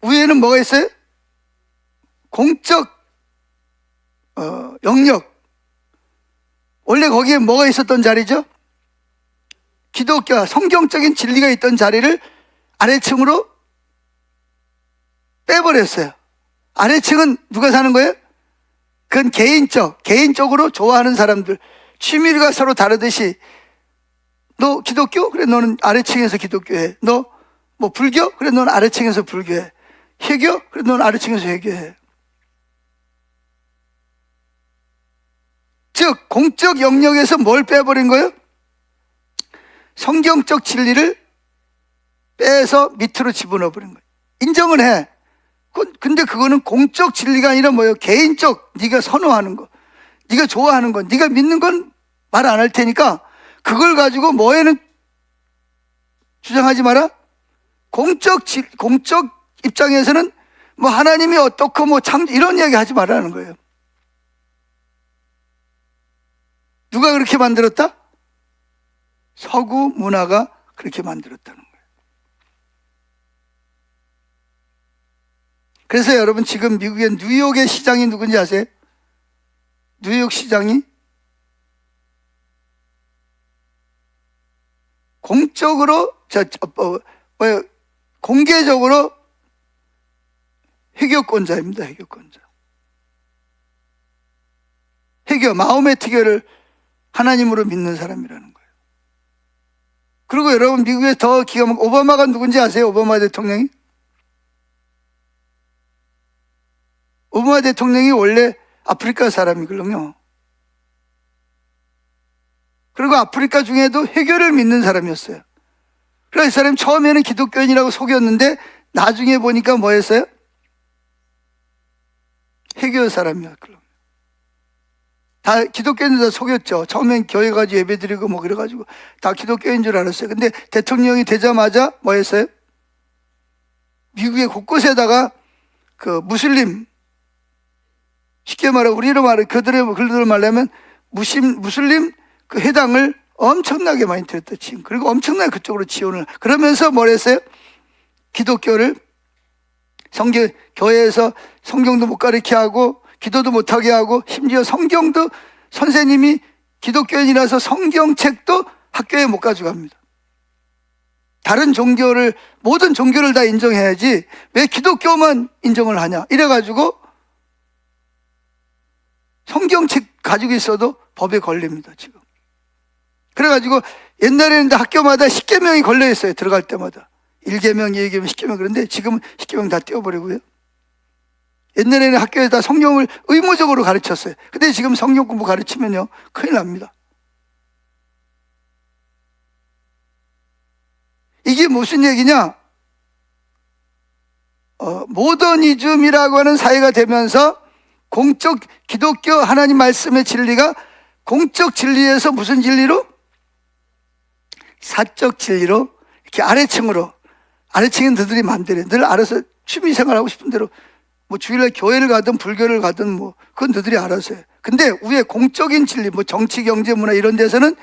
위에는 뭐가 있어요? 공적 영역. 원래 거기에 뭐가 있었던 자리죠? 기독교, 성경적인 진리가 있던 자리를 아래층으로 빼버렸어요. 아래층은 누가 사는 거예요? 그건 개인적으로 좋아하는 사람들, 취미가 서로 다르듯이, 너 기독교? 그래, 너는 아래층에서 기독교해. 너 뭐 불교? 그래, 너는 아래층에서 불교해. 회교? 그래, 너는 아래층에서 회교해. 즉, 공적 영역에서 뭘 빼버린 거예요? 성경적 진리를 빼서 밑으로 집어넣어버린 거예요. 인정을 해. 근데 그거는 공적 진리가 아니라 뭐예요? 개인적, 네가 선호하는 거, 네가 좋아하는 거, 네가 믿는 건 말 안 할 테니까 그걸 가지고 뭐에는 주장하지 마라. 공적 입장에서는 뭐 하나님이 어떻고 뭐 이런 이야기 하지 말라는 거예요. 누가 그렇게 만들었다? 서구 문화가 그렇게 만들었다는 거예요. 그래서 여러분 지금 미국의 뉴욕의 시장이 누군지 아세요? 뉴욕 시장이 공개적으로 회교권자입니다. 회교권자. 마음의 티교를 하나님으로 믿는 사람이라는 거예요. 그리고 여러분 미국에 더 기가 막히게 오바마가 누군지 아세요? 오바마 대통령이? 오바마 대통령이 원래 아프리카 사람이거든요. 그리고 아프리카 중에도 회교를 믿는 사람이었어요. 그래서 이 사람이 처음에는 기독교인이라고 속였는데 나중에 보니까 뭐였어요? 해교 사람이야. 그럼 다 기독교인들 다 속였죠. 처음엔 교회 가지고 예배 드리고 뭐 그래가지고 다 기독교인 줄 알았어요. 근데 대통령이 되자마자 뭐 했어요? 미국의 곳곳에다가 그 무슬림, 쉽게 말해 우리로 말해 그들을 말하면 무슬림 그 해당을 엄청나게 많이 들였다 지금. 그리고 엄청나게 그쪽으로 지원을 그러면서 뭘 했어요? 기독교를 교회에서 성경도 못 가르치게 하고 기도도 못하게 하고 심지어 성경도 선생님이 기독교인이라서 성경책도 학교에 못 가져갑니다. 다른 종교를 모든 종교를 다 인정해야지 왜 기독교만 인정을 하냐 이래가지고 성경책 가지고 있어도 법에 걸립니다 지금. 그래가지고 옛날에는 학교마다 10계명이 걸려있어요. 들어갈 때마다 1계명, 2계명, 10계명. 그런데 지금은 10계명 다 떼어버리고요. 옛날에는 학교에서 다 성경을 의무적으로 가르쳤어요. 근데 지금 성경 공부 가르치면요 큰일 납니다. 이게 무슨 얘기냐? 모더니즘이라고 하는 사회가 되면서 공적 기독교 하나님 말씀의 진리가 공적 진리에서 무슨 진리로? 사적 진리로 이렇게 아래층은 너희들이 마음대로 늘 알아서 취미생활하고 싶은 대로 뭐 주일날 교회를 가든 불교를 가든 뭐 그건 너희들이 알아서 해. 근데 위에 공적인 진리 뭐 정치 경제 문화 이런 데서는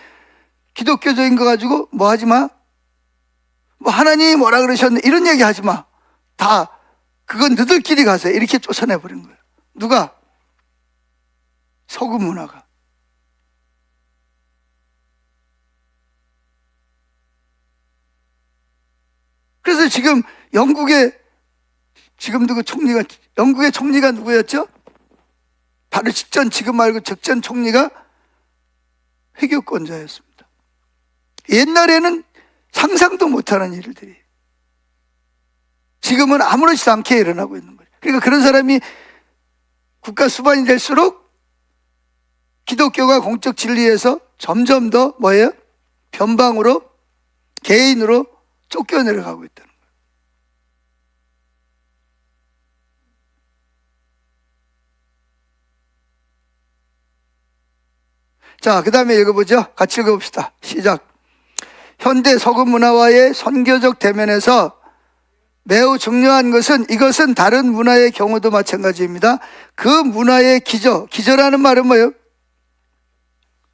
기독교적인 거 가지고 뭐 하지 마. 뭐 하나님이 뭐라 그러셨네 이런 얘기 하지 마. 다 그건 너희들끼리 가세요. 이렇게 쫓아내버린 거예요. 누가? 서구 문화가. 그래서 지금 지금도 그 총리가 영국의 총리가 누구였죠? 바로 지금 말고 직전 총리가 회교권자였습니다. 옛날에는 상상도 못하는 일들이 지금은 아무렇지도 않게 일어나고 있는 거예요. 그러니까 그런 사람이 국가 수반이 될수록 기독교가 공적 진리에서 점점 더 뭐예요? 변방으로 개인으로 쫓겨내려가고 있다는 거예요. 자, 그 다음에 읽어보죠. 같이 읽어봅시다. 시작. 현대 서구 문화와의 선교적 대면에서 매우 중요한 것은 이것은 다른 문화의 경우도 마찬가지입니다. 그 문화의 기저라는 말은 뭐예요?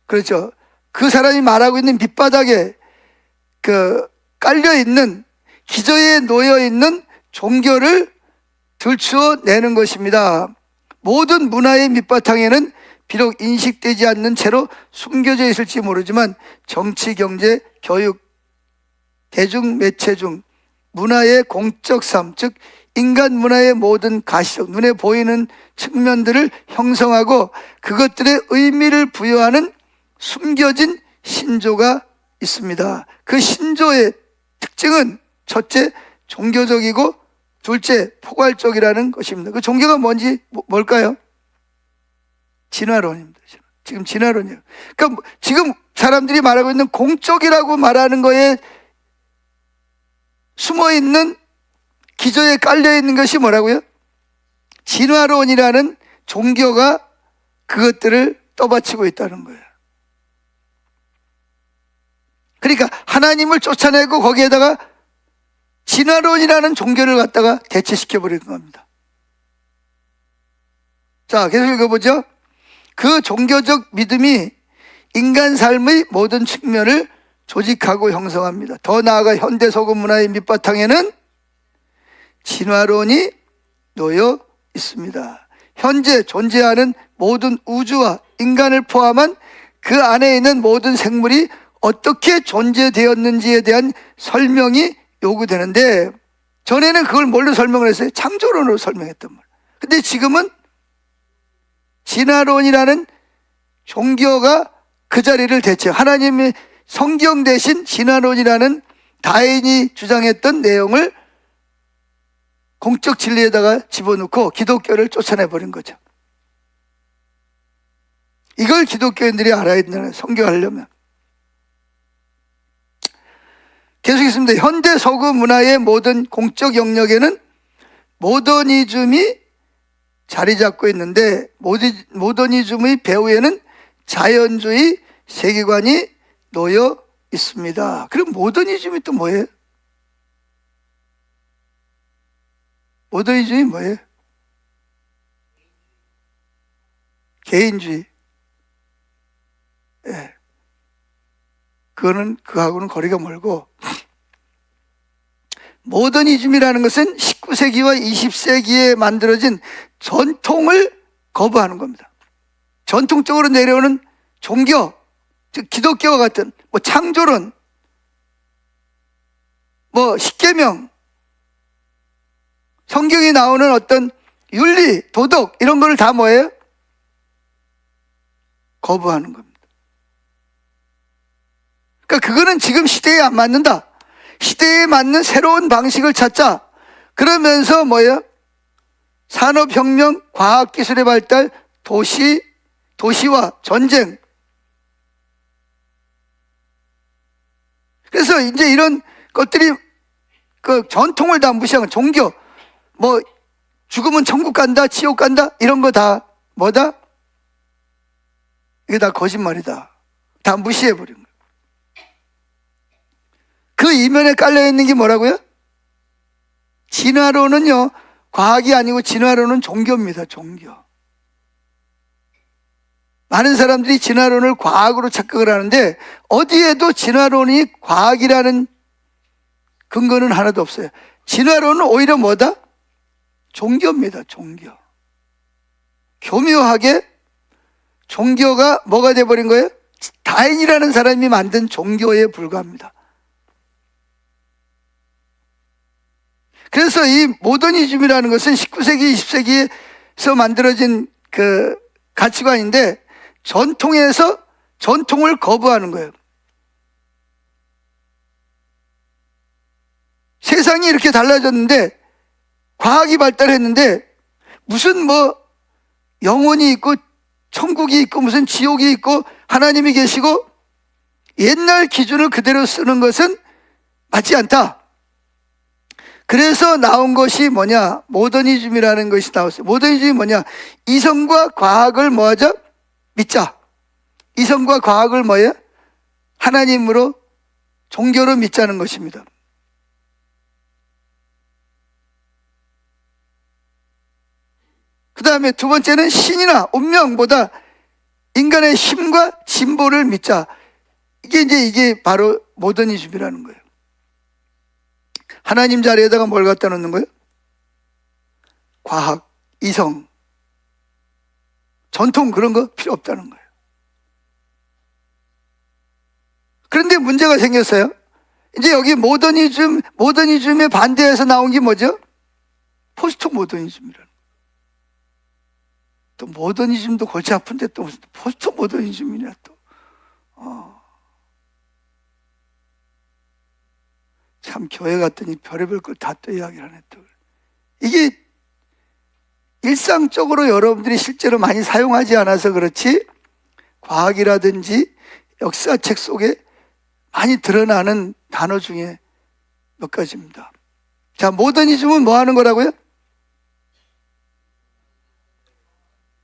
그렇죠. 그 사람이 말하고 있는 밑바닥에 깔려있는 기저에 놓여있는 종교를 들추어내는 것입니다. 모든 문화의 밑바탕에는 비록 인식되지 않는 채로 숨겨져 있을지 모르지만 정치, 경제, 교육, 대중매체 중 문화의 공적 삶, 즉 인간 문화의 모든 가시적, 눈에 보이는 측면들을 형성하고 그것들의 의미를 부여하는 숨겨진 신조가 있습니다. 그 신조의 특징은 첫째, 종교적이고 둘째, 포괄적이라는 것입니다. 그 종교가 뭘까요? 진화론입니다. 지금 진화론이에요. 그러니까 지금 사람들이 말하고 있는 공적이라고 말하는 거에 숨어있는 기저에 깔려있는 것이 뭐라고요? 진화론이라는 종교가 그것들을 떠받치고 있다는 거예요. 그러니까 하나님을 쫓아내고 거기에다가 진화론이라는 종교를 갖다가 대체시켜버리는 겁니다. 자, 계속 읽어보죠. 그 종교적 믿음이 인간 삶의 모든 측면을 조직하고 형성합니다. 더 나아가 현대 서구 문화의 밑바탕에는 진화론이 놓여 있습니다. 현재 존재하는 모든 우주와 인간을 포함한 그 안에 있는 모든 생물이 어떻게 존재되었는지에 대한 설명이 요구되는데 전에는 그걸 뭘로 설명을 했어요? 창조론으로 설명했단 말이에요. 근데 지금은 진화론이라는 종교가 그 자리를 하나님의 성경 대신 진화론이라는 다인이 주장했던 내용을 공적 진리에다가 집어넣고 기독교를 쫓아내버린 거죠. 이걸 기독교인들이 알아야 된다는 거예요. 선교하려면. 계속했습니다. 현대 서구 문화의 모든 공적 영역에는 모더니즘이 자리 잡고 있는데 모더니즘의 배후에는 자연주의 세계관이 놓여 있습니다. 그럼 모더니즘이 또 뭐예요? 모더니즘이 뭐예요? 개인주의. 예. 그거하고는 거리가 멀고, 모더니즘이라는 것은 19세기와 20세기에 만들어진 전통을 거부하는 겁니다. 전통적으로 내려오는 종교, 즉 기독교와 같은 뭐 창조론, 뭐 십계명, 성경에 나오는 어떤 윤리, 도덕 이런 거를 다 뭐예요? 거부하는 겁니다. 그러니까 그거는 지금 시대에 안 맞는다. 시대에 맞는 새로운 방식을 찾자. 그러면서 뭐예요? 산업혁명, 과학기술의 발달, 도시와 전쟁. 그래서 이제 이런 것들이 그 전통을 다 무시하는 종교, 뭐 죽으면 천국 간다, 지옥 간다 이런 거 다 뭐다? 이게 다 거짓말이다. 다 무시해버린 거예요. 그 이면에 깔려있는 게 뭐라고요? 진화론은요, 과학이 아니고 진화론은 종교입니다. 종교. 많은 사람들이 진화론을 과학으로 착각을 하는데 어디에도 진화론이 과학이라는 근거는 하나도 없어요. 진화론은 오히려 뭐다? 종교입니다. 종교. 교묘하게 종교가 뭐가 돼버린 거예요? 다인이라는 사람이 만든 종교에 불과합니다. 그래서 이 모더니즘이라는 것은 19세기, 20세기에서 만들어진 그 가치관인데 전통에서 전통을 거부하는 거예요. 세상이 이렇게 달라졌는데 과학이 발달했는데 무슨 뭐 영혼이 있고 천국이 있고 무슨 지옥이 있고 하나님이 계시고 옛날 기준을 그대로 쓰는 것은 맞지 않다. 그래서 나온 것이 뭐냐? 모더니즘이라는 것이 나왔어요. 모더니즘이 뭐냐? 이성과 과학을 뭐하자? 믿자. 이성과 과학을 뭐예요? 하나님으로 종교로 믿자는 것입니다. 그 다음에 두 번째는 신이나 운명보다 인간의 힘과 진보를 믿자. 이게 바로 모더니즘이라는 거예요. 하나님 자리에다가 뭘 갖다 놓는 거예요? 과학, 이성, 전통 그런 거 필요 없다는 거예요. 그런데 문제가 생겼어요. 이제 여기 모더니즘에 반대해서 나온 게 뭐죠? 포스트 모더니즘이라는 거예요. 또 모더니즘도 골치 아픈데 또 무슨 포스트 모더니즘이냐 또. 참 교회 갔더니 별의별 걸 다 또 이야기를 하네 또. 이게 일상적으로 여러분들이 실제로 많이 사용하지 않아서 그렇지 과학이라든지 역사책 속에 많이 드러나는 단어 중에 몇 가지입니다. 자, 모더니즘은 뭐 하는 거라고요?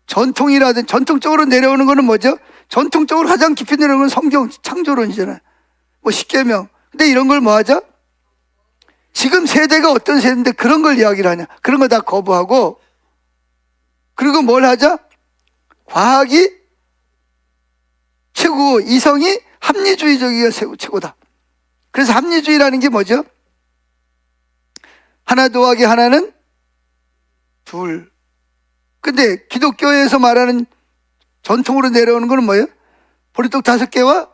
전통이라든지 전통적으로 내려오는 거는 뭐죠? 전통적으로 가장 깊이 내려오는 건 성경 창조론이잖아요. 뭐 십계명. 근데 이런 걸 뭐 하자? 지금 세대가 어떤 세대인데 그런 걸 이야기를 하냐? 그런 거 다 거부하고 그리고 뭘 하자? 과학이 최고고 이성이 합리주의적이가 최고다. 그래서 합리주의라는 게 뭐죠? 하나 더하기 하나는 둘. 근데 기독교에서 말하는 전통으로 내려오는 거는 뭐예요? 보리떡 5개와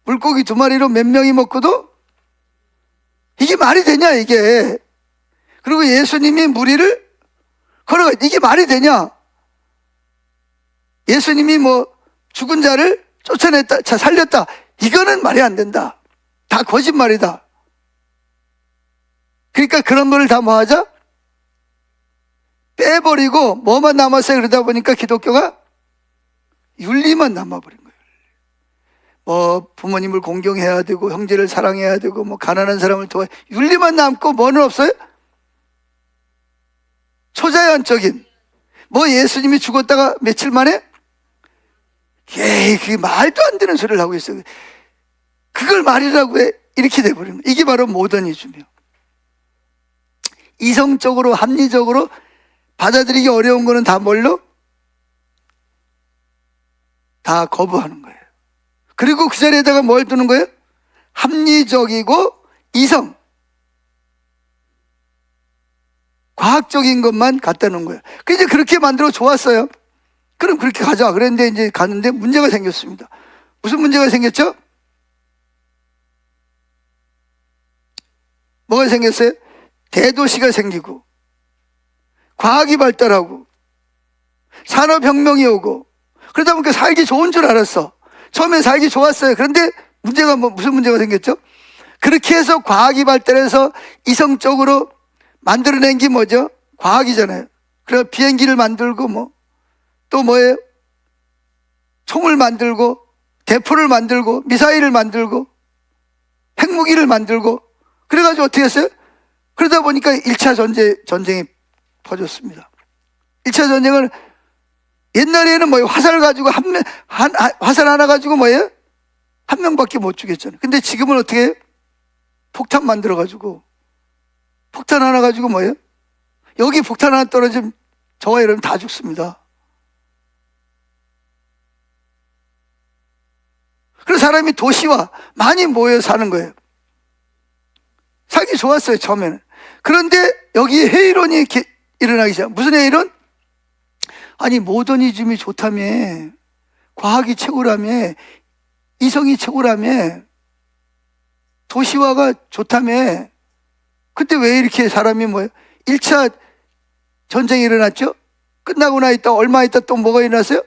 물고기 2마리로 몇 명이 먹고도 이게 말이 되냐 이게. 그리고 예수님이 무리를 걸어가. 이게 말이 되냐? 예수님이 뭐 죽은 자를 쫓아냈다, 살렸다. 이거는 말이 안 된다. 다 거짓말이다. 그러니까 그런 거를 다 뭐 하자? 빼버리고 뭐만 남았어요? 그러다 보니까 기독교가 윤리만 남아버린 거예요. 뭐 부모님을 공경해야 되고 형제를 사랑해야 되고 뭐 가난한 사람을 도와 윤리만 남고 뭐는 없어요? 초자연적인 뭐 예수님이 죽었다가 며칠 만에 에이 그게 말도 안 되는 소리를 하고 있어요. 그걸 말이라고 해. 이렇게 돼버린 거예요. 이게 바로 모더니즘이에요. 이성적으로 합리적으로 받아들이기 어려운 거는 다 뭘로? 다 거부하는 거예요. 그리고 그 자리에다가 뭘 두는 거예요? 합리적이고 이성, 과학적인 것만 갖다 놓은 거예요. 그래서 그렇게 만들어 좋았어요. 그럼 그렇게 가자. 그랬는데 이제 가는데 문제가 생겼습니다. 무슨 문제가 생겼죠? 뭐가 생겼어요? 대도시가 생기고 과학이 발달하고 산업혁명이 오고 그러다 보니까 살기 좋은 줄 알았어. 처음에 살기 좋았어요. 그런데 문제가 무슨 문제가 생겼죠? 그렇게 해서 과학이 발달해서 이성적으로 만들어낸 게 뭐죠? 과학이잖아요. 그래서 비행기를 만들고 또 뭐예요? 총을 만들고 대포를 만들고 미사일을 만들고 핵무기를 만들고 그래가지고 어떻게 했어요? 그러다 보니까 1차 전쟁이 퍼졌습니다. 1차 전쟁을 옛날에는 뭐예요? 화살 가지고 화살 하나 가지고 뭐예요? 한 명밖에 못 죽였잖아요. 근데 지금은 어떻게 해요? 폭탄 만들어가지고 폭탄 하나 가지고 뭐예요? 여기 폭탄 하나 떨어지면 저와 여러분 다 죽습니다. 그래서 사람이 도시와 많이 모여 사는 거예요. 살기 좋았어요, 처음에는. 그런데 여기에 회의론이 일어나기 시작. 무슨 회의론? 아니, 모더니즘이 좋다며, 과학이 최고라며, 이성이 최고라며, 도시화가 좋다며. 근데 왜 이렇게 사람이 뭐예요? 1차 전쟁이 일어났죠? 끝나고 나 있다, 얼마 있다 또 뭐가 일어났어요?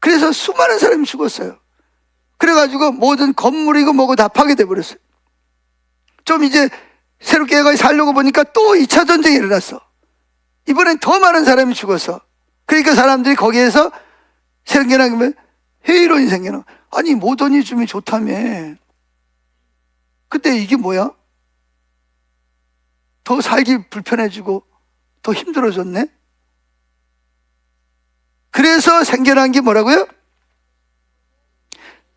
그래서 수많은 사람이 죽었어요. 그래가지고 모든 건물이고 뭐고 다 파괴돼 버렸어요. 좀 이제 새롭게 해가 살려고 보니까 또 2차 전쟁이 일어났어. 이번엔 더 많은 사람이 죽었어. 그러니까 사람들이 거기에서 생겨난 게 회의론이 생겨나. 아니, 모더니즘이 좋다며. 근데 이게 뭐야? 더 살기 불편해지고 더 힘들어졌네? 그래서 생겨난 게 뭐라고요?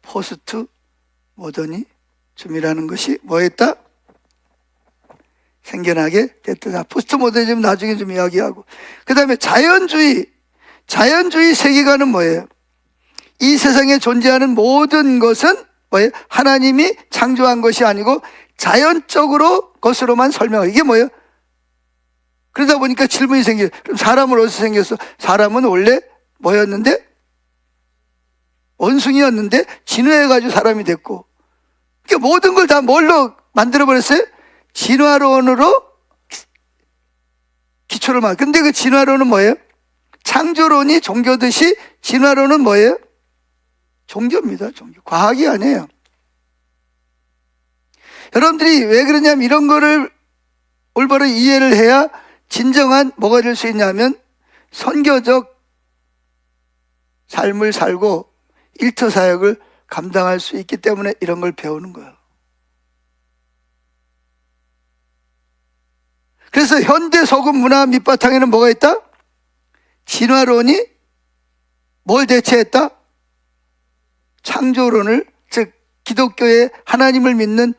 포스트 모더니즘이라는 것이 뭐였다? 생겨나게 됐다. 포스트 모더니즘 나중에 좀 이야기하고. 그 다음에 자연주의 세계관은 뭐예요? 이 세상에 존재하는 모든 것은 뭐예요? 하나님이 창조한 것이 아니고 자연적으로 것으로만 설명해요. 이게 뭐예요? 그러다 보니까 질문이 생겨요. 그럼 사람은 어디서 생겼어? 사람은 원래 뭐였는데? 원숭이였는데 진화해가지고 사람이 됐고. 그러니까 모든 걸 다 뭘로 만들어버렸어요? 진화론으로 기초를 근데 그 진화론은 뭐예요? 창조론이 종교듯이 진화론은 뭐예요? 종교입니다. 종교. 과학이 아니에요. 여러분들이 왜 그러냐면 이런 거를 올바로 이해를 해야 진정한 뭐가 될 수 있냐면 선교적 삶을 살고 일터 사역을 감당할 수 있기 때문에 이런 걸 배우는 거예요. 그래서 현대 서구 문화 밑바탕에는 뭐가 있다? 진화론이 뭘 대체했다? 창조론을, 즉 기독교의 하나님을 믿는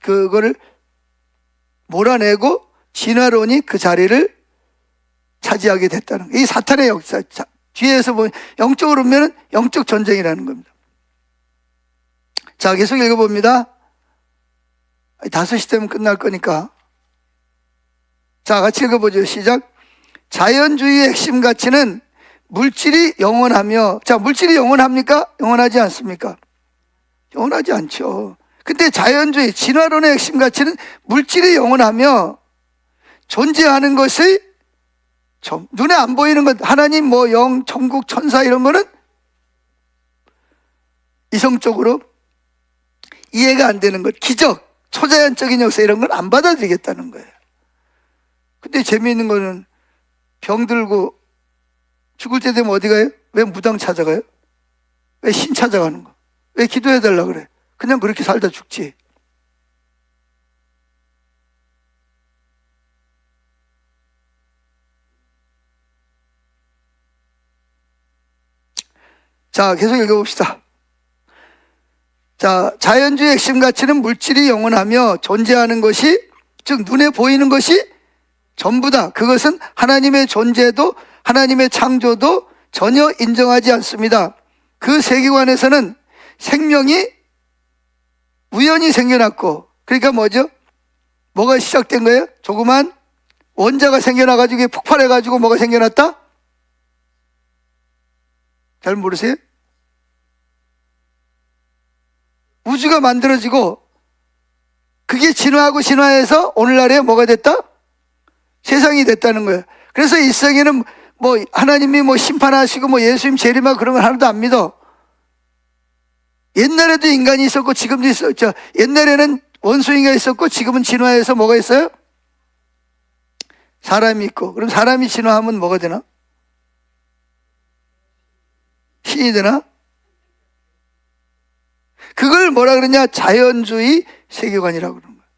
그거를 몰아내고 진화론이 그 자리를 차지하게 됐다는 거예요. 이 사탄의 역사, 뒤에서 보면 영적으로 보면 영적 전쟁이라는 겁니다. 자, 계속 읽어봅니다. 5시 되면 끝날 거니까. 자, 같이 읽어보죠. 시작. 자연주의의 핵심 가치는 물질이 영원하며, 자, 물질이 영원합니까? 영원하지 않습니까? 영원하지 않죠. 근데 자연주의, 진화론의 핵심 가치는 물질이 영원하며 존재하는 것이 눈에 안 보이는 것, 하나님, 뭐 영, 천국, 천사 이런 거는 이성적으로 이해가 안 되는 것, 기적, 초자연적인 역사 이런 건 안 받아들이겠다는 거예요. 근데 재미있는 거는 병들고 죽을 때 되면 어디 가요? 왜 무당 찾아가요? 왜 신 찾아가는 거? 왜 기도해달라 그래? 그냥 그렇게 살다 죽지. 자, 계속 읽어봅시다. 자, 자연주의 핵심 가치는 물질이 영원하며 존재하는 것이, 즉 눈에 보이는 것이 전부다. 그것은 하나님의 존재도 하나님의 창조도 전혀 인정하지 않습니다. 그 세계관에서는 생명이 우연히 생겨났고, 그러니까 뭐죠? 뭐가 시작된 거예요? 조그만 원자가 생겨나가지고 폭발해가지고 뭐가 생겨났다? 잘 모르세요? 우주가 만들어지고 그게 진화하고 진화해서 오늘날에 뭐가 됐다? 세상이 됐다는 거예요. 그래서 이 세상에는 뭐 하나님이 뭐 심판하시고 뭐 예수님 재림하고 그런 건 하나도 안 믿어. 옛날에도 인간이 있었고 지금도 있었죠. 옛날에는 원숭이가 있었고 지금은 진화해서 뭐가 있어요? 사람이 있고. 그럼 사람이 진화하면 뭐가 되나? 신이 되나? 그걸 뭐라 그러냐? 자연주의 세계관이라고 그러는 거예요.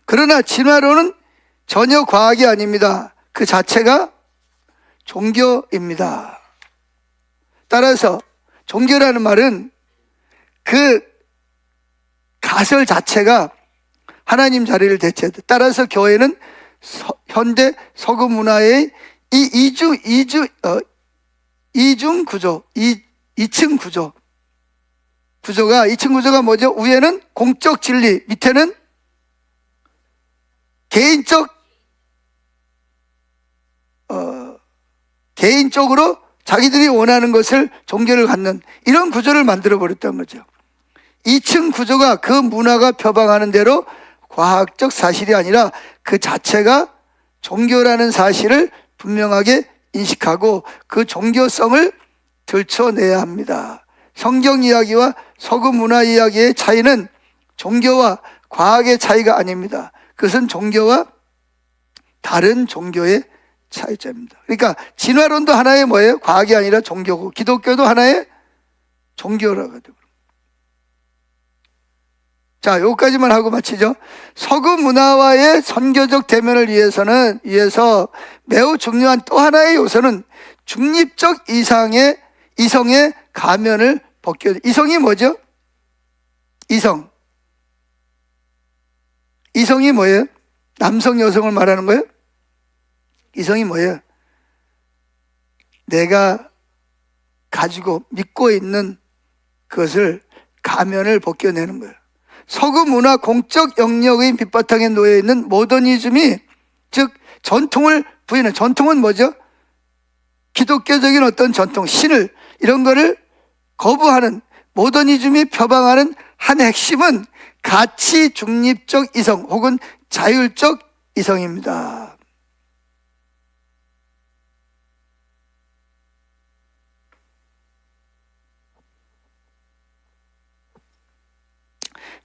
그러나 진화론은 전혀 과학이 아닙니다. 그 자체가 종교입니다. 따라서 종교라는 말은 그 가설 자체가 하나님 자리를 대체한다. 따라서 교회는 현대 서구 문화의 이 이중 구조, 이층 구조가, 2층 구조가 뭐죠? 위에는 공적 진리, 밑에는 개인적으로 자기들이 원하는 것을 종교를 갖는 이런 구조를 만들어 버렸던 거죠. 2층 구조가 그 문화가 표방하는 대로 과학적 사실이 아니라 그 자체가 종교라는 사실을 분명하게 인식하고 그 종교성을 들춰내야 합니다. 성경 이야기와 서구 문화 이야기의 차이는 종교와 과학의 차이가 아닙니다. 그것은 종교와 다른 종교의 차이점입니다. 그러니까 진화론도 하나의 뭐예요? 과학이 아니라 종교고, 기독교도 하나의 종교라고 하죠. 자, 여기까지만 하고 마치죠. 서구 문화와의 선교적 대면을 위해서 매우 중요한 또 하나의 요소는 중립적 이성의 가면을 벗겨야 돼요. 이성이 뭐죠? 이성이 뭐예요? 남성, 여성을 말하는 거예요? 이성이 뭐예요? 내가 가지고 믿고 있는 그것을 가면을 벗겨내는 거예요. 서구 문화 공적 영역의 밑바탕에 놓여 있는 모더니즘이, 즉 전통을 부인하는, 전통은 뭐죠? 기독교적인 어떤 전통, 신을, 이런 거를 거부하는 모더니즘이 표방하는 한 핵심은 가치 중립적 이성 혹은 자율적 이성입니다.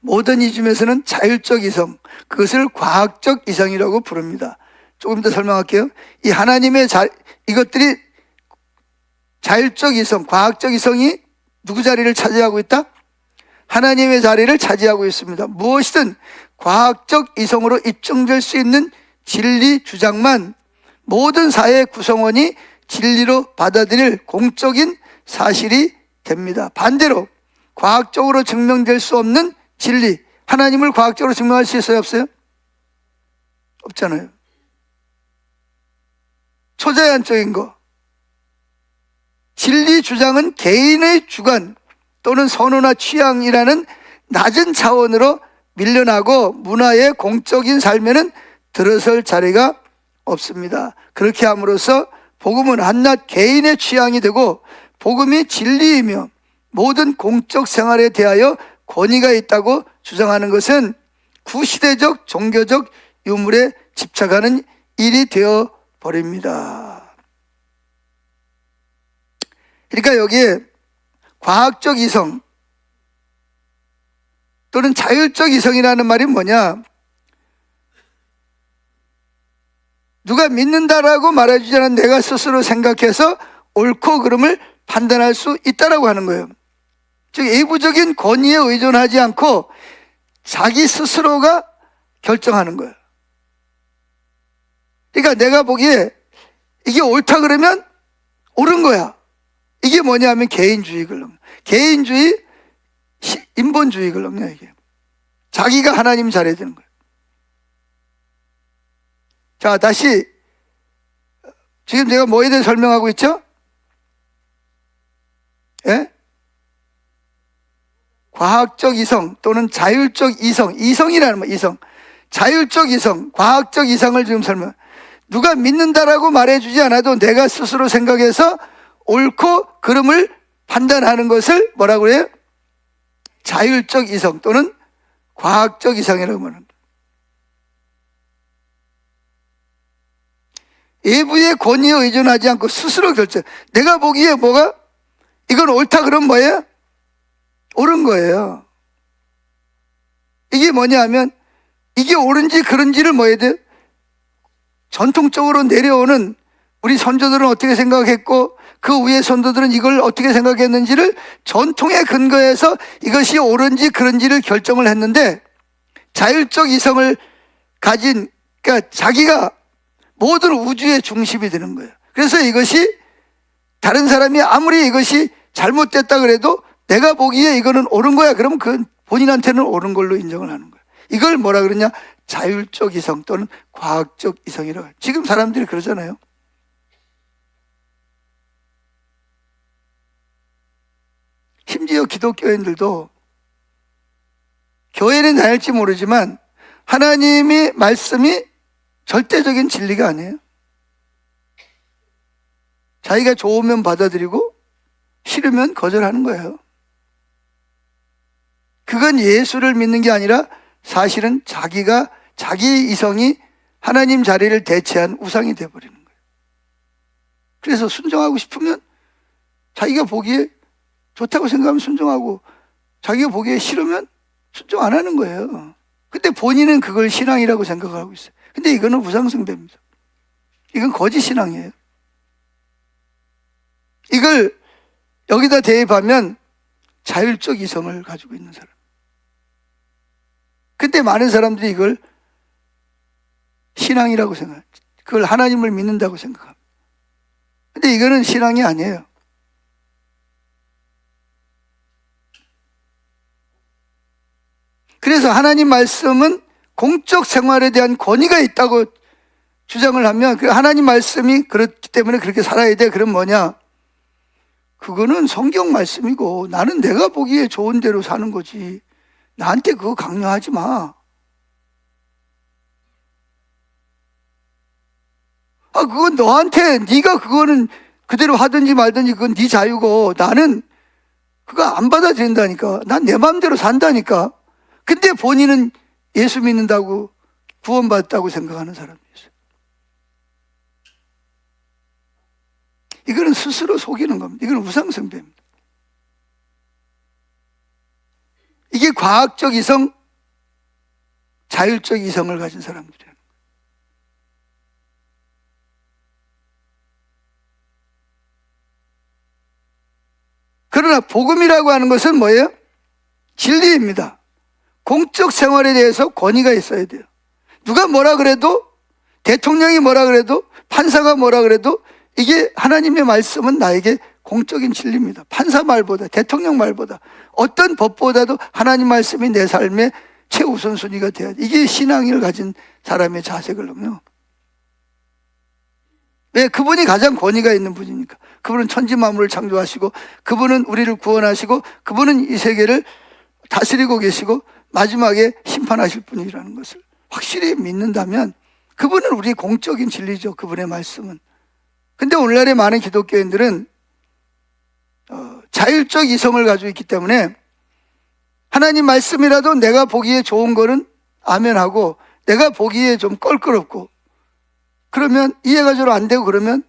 모더니즘에서는 자율적 이성, 그것을 과학적 이성이라고 부릅니다. 조금 더 설명할게요. 이 하나님의 이것들이 자율적 이성, 과학적 이성이 누구 자리를 차지하고 있다? 하나님의 자리를 차지하고 있습니다. 무엇이든 과학적 이성으로 입증될 수 있는 진리 주장만 모든 사회 구성원이 진리로 받아들일 공적인 사실이 됩니다. 반대로 과학적으로 증명될 수 없는 진리, 하나님을 과학적으로 증명할 수 있어요? 없어요? 없잖아요. 초자연적인 거. 진리 주장은 개인의 주관 또는 선호나 취향이라는 낮은 차원으로 밀려나고 문화의 공적인 삶에는 들어설 자리가 없습니다. 그렇게 함으로써 복음은 한낱 개인의 취향이 되고 복음이 진리이며 모든 공적 생활에 대하여 권위가 있다고 주장하는 것은 구시대적 종교적 유물에 집착하는 일이 되어 버립니다. 그러니까 여기에 과학적 이성 또는 자율적 이성이라는 말이 뭐냐? 누가 믿는다라고 말해주지 않은 내가 스스로 생각해서 옳고 그름을 판단할 수 있다라고 하는 거예요. 즉 외부적인 권위에 의존하지 않고 자기 스스로가 결정하는 거예요. 그러니까 내가 보기에 이게 옳다 그러면 옳은 거야. 이게 뭐냐 하면 개인주의 글렁. 개인주의, 인본주의 글렁이야 이게. 자기가 하나님 잘해야 되는 거야. 자, 다시 지금 제가 뭐에 대해 설명하고 있죠? 예? 과학적 이성 또는 자율적 이성, 이성이라는 거, 이성. 자율적 이성, 과학적 이성을 지금 설명. 누가 믿는다라고 말해주지 않아도 내가 스스로 생각해서 옳고 그름을 판단하는 것을 뭐라고 그래요? 자율적 이성 또는 과학적 이성이라고 말합니다. 외부의 권위에 의존하지 않고 스스로 결정. 내가 보기에 뭐가 이건 옳다 그러면 뭐예요? 옳은 거예요. 이게 뭐냐 하면 이게 옳은지 그른지를 뭐 해야 돼요? 전통적으로 내려오는 우리 선조들은 어떻게 생각했고 그 위에 선조들은 이걸 어떻게 생각했는지를 전통에 근거해서 이것이 옳은지 그른지를 결정을 했는데, 자율적 이성을 가진, 그러니까 자기가 모든 우주의 중심이 되는 거예요. 그래서 이것이 다른 사람이 아무리 이것이 잘못됐다 그래도 내가 보기에 이거는 옳은 거야 그러면 그 본인한테는 옳은 걸로 인정을 하는 거예요. 이걸 뭐라 그러냐? 자율적 이성 또는 과학적 이성이라고 해요. 지금 사람들이 그러잖아요. 심지어 기독교인들도 교회는 다닐지 모르지만 하나님의 말씀이 절대적인 진리가 아니에요. 자기가 좋으면 받아들이고 싫으면 거절하는 거예요. 그건 예수를 믿는 게 아니라 사실은 자기가 자기 이성이 하나님 자리를 대체한 우상이 되어버리는 거예요. 그래서 순종하고 싶으면 자기가 보기에 좋다고 생각하면 순종하고 자기가 보기에 싫으면 순종 안 하는 거예요. 근데 본인은 그걸 신앙이라고 생각하고 있어요. 근데 이거는 우상숭배입니다. 이건 거짓 신앙이에요. 이걸 여기다 대입하면 자율적 이성을 가지고 있는 사람. 근데 많은 사람들이 이걸 신앙이라고 생각해요. 그걸 하나님을 믿는다고 생각합니다. 근데 이거는 신앙이 아니에요. 그래서 하나님 말씀은 공적 생활에 대한 권위가 있다고 주장을 하면 그 하나님 말씀이 그렇기 때문에 그렇게 살아야 돼. 그럼 뭐냐? 그거는 성경 말씀이고 나는 내가 보기에 좋은 대로 사는 거지. 나한테 그거 강요하지 마. 그건 너한테 네가 그거는 그대로 하든지 말든지 그건 네 자유고 나는 그거 안 받아들인다니까. 난 내 마음대로 산다니까. 근데 본인은 예수 믿는다고 구원받았다고 생각하는 사람이 있어요. 이거는 스스로 속이는 겁니다. 이건 우상숭배입니다. 이게 과학적 이성, 자율적 이성을 가진 사람들이에요. 그러나 복음이라고 하는 것은 뭐예요? 진리입니다. 공적 생활에 대해서 권위가 있어야 돼요. 누가 뭐라 그래도, 대통령이 뭐라 그래도, 판사가 뭐라 그래도 이게 하나님의 말씀은 나에게 공적인 진리입니다. 판사 말보다, 대통령 말보다, 어떤 법보다도 하나님 말씀이 내 삶의 최우선순위가 돼야 돼. 이게 신앙을 가진 사람의 자세거든요. 왜? 그분이 가장 권위가 있는 분이니까. 그분은 천지 만물을 창조하시고 그분은 우리를 구원하시고 그분은 이 세계를 다스리고 계시고 마지막에 심판하실 분이라는 것을 확실히 믿는다면 그분은 우리 공적인 진리죠. 그분의 말씀은. 근데 오늘날의 많은 기독교인들은 자율적 이성을 가지고 있기 때문에 하나님 말씀이라도 내가 보기에 좋은 거는 아멘하고 내가 보기에 좀 껄끄럽고 그러면 이해가 좀 안 되고 그러면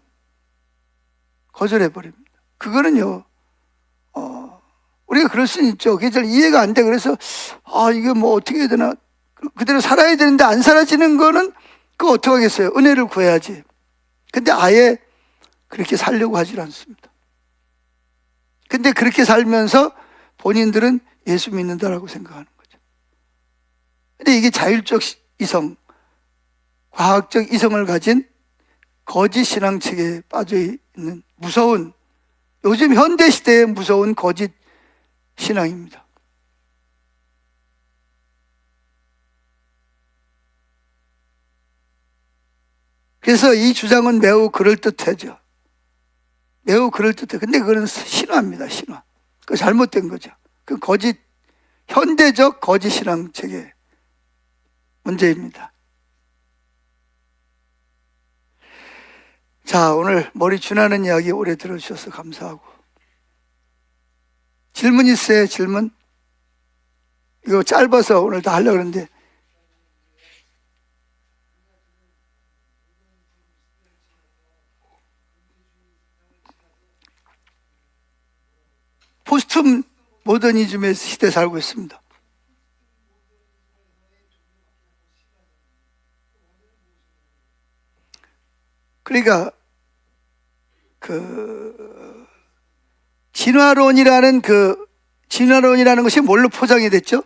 거절해버립니다. 그거는요, 우리가 그럴 수는 있죠. 그게 잘 이해가 안 돼. 그래서, 이게 뭐 어떻게 해야 되나. 그대로 살아야 되는데 안 사라지는 거는 그거 어떻게 하겠어요? 은혜를 구해야지. 근데 아예 그렇게 살려고 하질 않습니다. 근데 그렇게 살면서 본인들은 예수 믿는다라고 생각하는 거죠. 근데 이게 자율적 이성, 과학적 이성을 가진 거짓 신앙책에 빠져 있는 무서운, 요즘 현대 시대의 무서운 거짓 신앙입니다. 그래서 이 주장은 매우 그럴듯하죠. 매우 그럴듯해. 근데 그건 신화입니다, 신화. 그거 잘못된 거죠. 그 거짓, 현대적 거짓 신앙책의 문제입니다. 자, 오늘 머리 쥐나는 이야기 오래 들어주셔서 감사하고. 질문 있어요, 질문? 이거 짧아서 오늘 다 하려고 그러는데. 포스트 모더니즘의 시대에 살고 있습니다. 그러니까 진화론이라는 것이 뭘로 포장이 됐죠?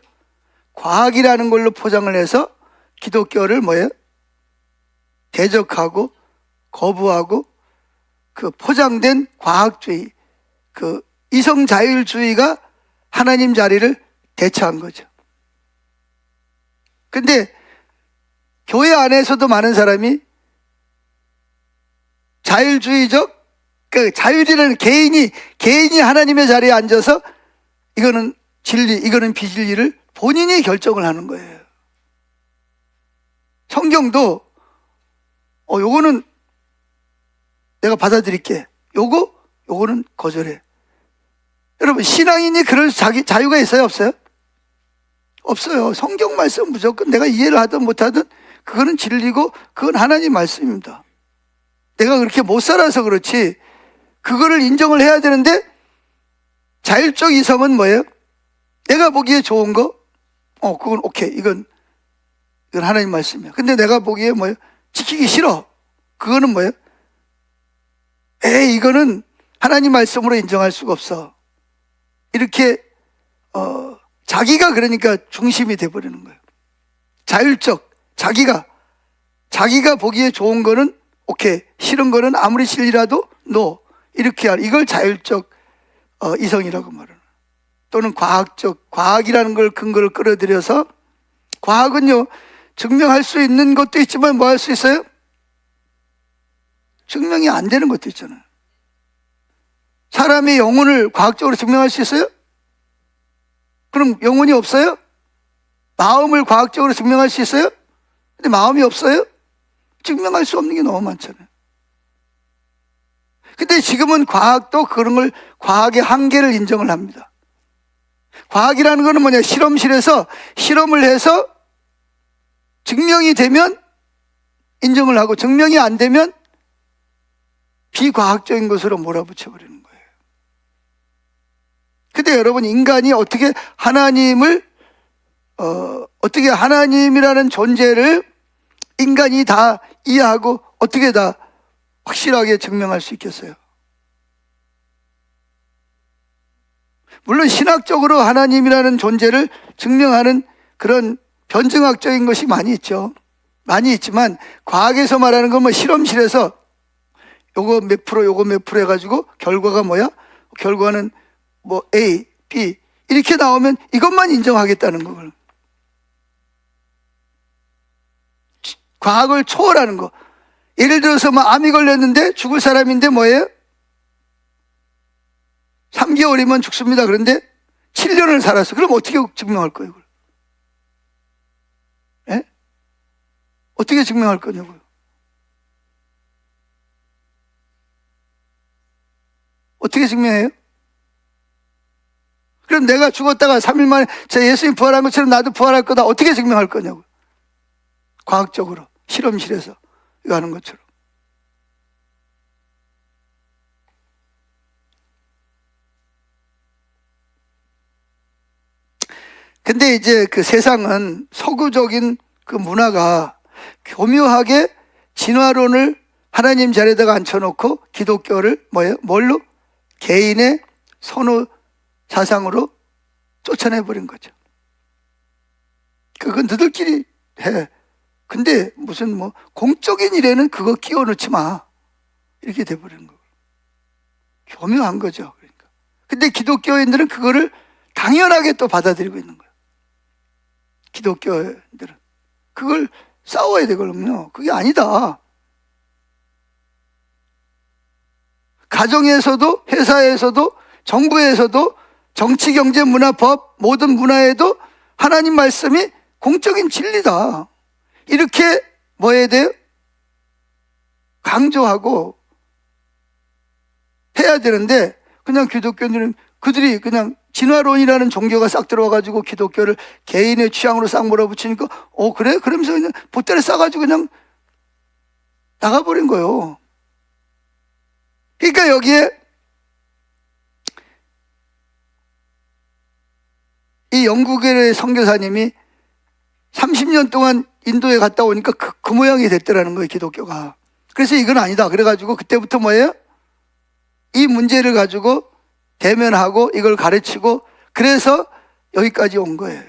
과학이라는 걸로 포장을 해서 기독교를 뭐예요? 대적하고 거부하고 그 포장된 과학주의, 그 이성 자율주의가 하나님 자리를 대체한 거죠. 근데 교회 안에서도 많은 사람이 자율주의적, 그 자율이라는 개인이 하나님의 자리에 앉아서 이거는 진리, 이거는 비진리를 본인이 결정을 하는 거예요. 성경도 요거는 내가 받아들일게. 요거는 거절해. 여러분, 신앙인이 그럴 자유가 있어요, 없어요? 없어요. 성경 말씀 무조건 내가 이해를 하든 못하든 그거는 진리고 그건 하나님 말씀입니다. 내가 그렇게 못 살아서 그렇지 그거를 인정을 해야 되는데, 자율적 이성은 뭐예요? 내가 보기에 좋은 거, 그건 오케이. 이건 하나님 말씀이야. 근데 내가 보기에 뭐예요? 지키기 싫어. 그거는 뭐예요? 이거는 하나님 말씀으로 인정할 수가 없어. 이렇게 자기가 그러니까 중심이 돼버리는 거예요. 자율적, 자기가 보기에 좋은 거는 오케이, 싫은 거는 아무리 진리라도 노. 이렇게 이걸 자율적 이성이라고 말하는. 또는 과학이라는 걸 근거를 끌어들여서, 과학은요 증명할 수 있는 것도 있지만 뭐 할 수 있어요? 증명이 안 되는 것도 있잖아요. 사람의 영혼을 과학적으로 증명할 수 있어요? 그럼 영혼이 없어요? 마음을 과학적으로 증명할 수 있어요? 근데 마음이 없어요? 증명할 수 없는 게 너무 많잖아요. 근데 지금은 과학도 그런 걸, 과학의 한계를 인정을 합니다. 과학이라는 거는 뭐냐? 실험실에서 실험을 해서 증명이 되면 인정을 하고, 증명이 안 되면 비과학적인 것으로 몰아붙여버리는 거예요. 근데 여러분, 인간이 어떻게 하나님이라는 존재를 인간이 다 이해하고 어떻게 다 확실하게 증명할 수 있겠어요? 물론 신학적으로 하나님이라는 존재를 증명하는 그런 변증학적인 것이 많이 있죠. 많이 있지만, 과학에서 말하는 건 뭐 실험실에서 요거 몇 프로 해가지고 결과가 뭐야? 결과는 뭐 A, B 이렇게 나오면 이것만 인정하겠다는 거예요. 과학을 초월하는 거. 예를 들어서 뭐 암이 걸렸는데 죽을 사람인데 뭐예요? 3개월이면 죽습니다. 그런데 7년을 살았어. 그럼 어떻게 증명할 거예요? 그걸? 예? 어떻게 증명할 거냐고요? 어떻게 증명해요? 그럼 내가 죽었다가 3일 만에 예수님 부활한 것처럼 나도 부활할 거다. 어떻게 증명할 거냐고요? 과학적으로, 실험실에서 이거 하는 것처럼. 근데 이제 그 세상은 서구적인 그 문화가 교묘하게 진화론을 하나님 자리에다가 앉혀놓고 기독교를 뭐예요? 뭘로? 개인의 선호 사상으로 쫓아내버린 거죠. 그건 너들끼리 해. 근데 무슨 뭐 공적인 일에는 그거 끼워 넣지 마. 이렇게 돼버리는 거예요. 교묘한 거죠. 그러니까. 근데 기독교인들은 그거를 당연하게 또 받아들이고 있는 거예요. 기독교인들은. 그걸 싸워야 되거든요. 그게 아니다. 가정에서도, 회사에서도, 정부에서도, 정치, 경제, 문화, 법, 모든 문화에도 하나님 말씀이 공적인 진리다. 이렇게 뭐 해야 돼요? 강조하고 해야 되는데, 그냥 기독교인들은 그들이 그냥 진화론이라는 종교가 싹 들어와가지고 기독교를 개인의 취향으로 싹 몰아붙이니까, 그래? 그러면서 그냥 보따리 싸가지고 그냥 나가버린 거예요. 그러니까 여기에 이 영국의 선교사님이 30년 동안 인도에 갔다 오니까 그 모양이 됐더라는 거예요, 기독교가. 그래서 이건 아니다. 그래가지고 그때부터 뭐예요? 이 문제를 가지고 대면하고 이걸 가르치고 그래서 여기까지 온 거예요.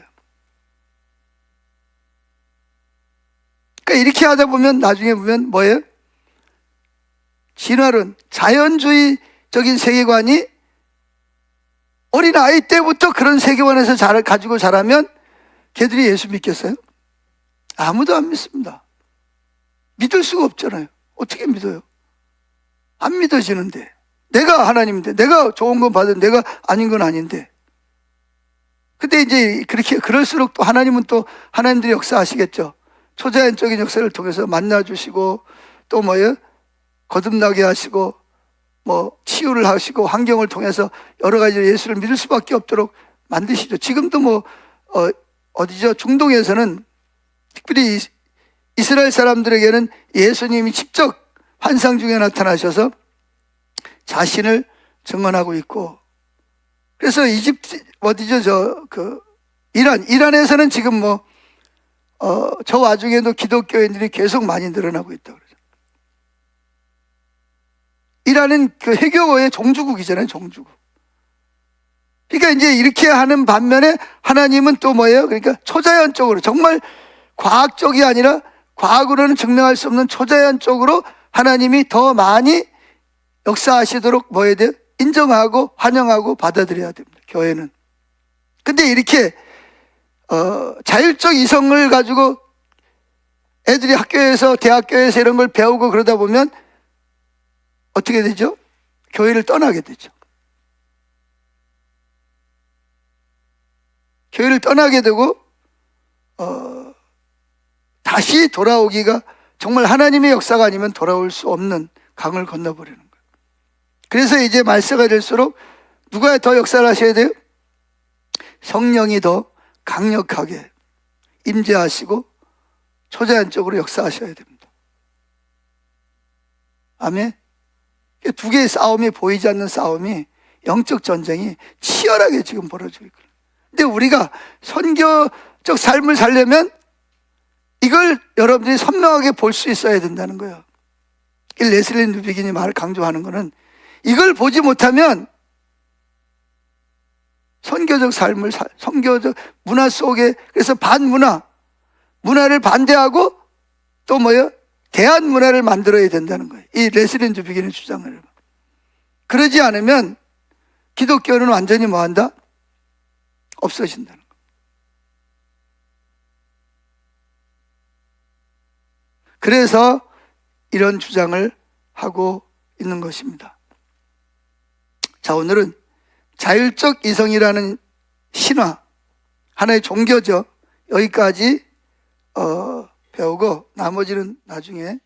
그러니까 이렇게 하다 보면 나중에 보면 뭐예요? 진화론, 자연주의적인 세계관이 어린 아이 때부터 그런 세계관에서 가지고 자라면 걔들이 예수 믿겠어요? 아무도 안 믿습니다. 믿을 수가 없잖아요. 어떻게 믿어요? 안 믿어지는데. 내가 하나님인데, 내가 좋은 건 받은 내가 아닌 건 아닌데. 근데 이제 그럴수록 또 하나님은 또 하나님들이 역사하시겠죠. 초자연적인 역사를 통해서 만나주시고 또 뭐예요? 거듭나게 하시고 뭐 치유를 하시고 환경을 통해서 여러 가지 예수를 믿을 수밖에 없도록 만드시죠. 지금도 뭐 어디죠? 중동에서는 특별히 이스라엘 사람들에게는 예수님이 직접 환상 중에 나타나셔서 자신을 증언하고 있고, 그래서 이집트 어디죠? 이란에서는 지금 저 와중에도 기독교인들이 계속 많이 늘어나고 있다고 그러죠. 이란은 그 해교의 종주국이잖아요, 종주국. 그러니까 이제 이렇게 하는 반면에 하나님은 또 뭐예요? 그러니까 초자연적으로, 정말 과학적이 아니라 과학으로는 증명할 수 없는 초자연적으로 하나님이 더 많이 역사하시도록 뭐 해야 돼요? 인정하고 환영하고 받아들여야 됩니다, 교회는. 근데 이렇게 자율적 이성을 가지고 애들이 학교에서 대학교에서 이런 걸 배우고 그러다 보면 어떻게 되죠? 교회를 떠나게 되죠. 교회를 떠나게 되고 다시 돌아오기가 정말 하나님의 역사가 아니면 돌아올 수 없는 강을 건너버리는 거예요. 그래서 이제 말세가 될수록 누가 더 역사를 하셔야 돼요? 성령이 더 강력하게 임재하시고 초자연적으로 역사하셔야 됩니다. 아멘. 두 개의 싸움이, 보이지 않는 싸움이, 영적 전쟁이 치열하게 지금 벌어지고 있거든요. 근데 우리가 선교적 삶을 살려면 이걸 여러분들이 선명하게 볼 수 있어야 된다는 거예요. 이 레슬리 누비긴이 말을 강조하는 거는 이걸 보지 못하면 선교적 삶을, 선교적 문화 속에, 그래서 문화를 반대하고 또 뭐예요? 대한 문화를 만들어야 된다는 거예요. 이 레슬리 누비긴의 주장을. 그러지 않으면 기독교는 완전히 뭐한다? 없어진다는 거예요. 그래서 이런 주장을 하고 있는 것입니다. 자, 오늘은 자율적 이성이라는 신화, 하나의 종교죠. 여기까지 배우고 나머지는 나중에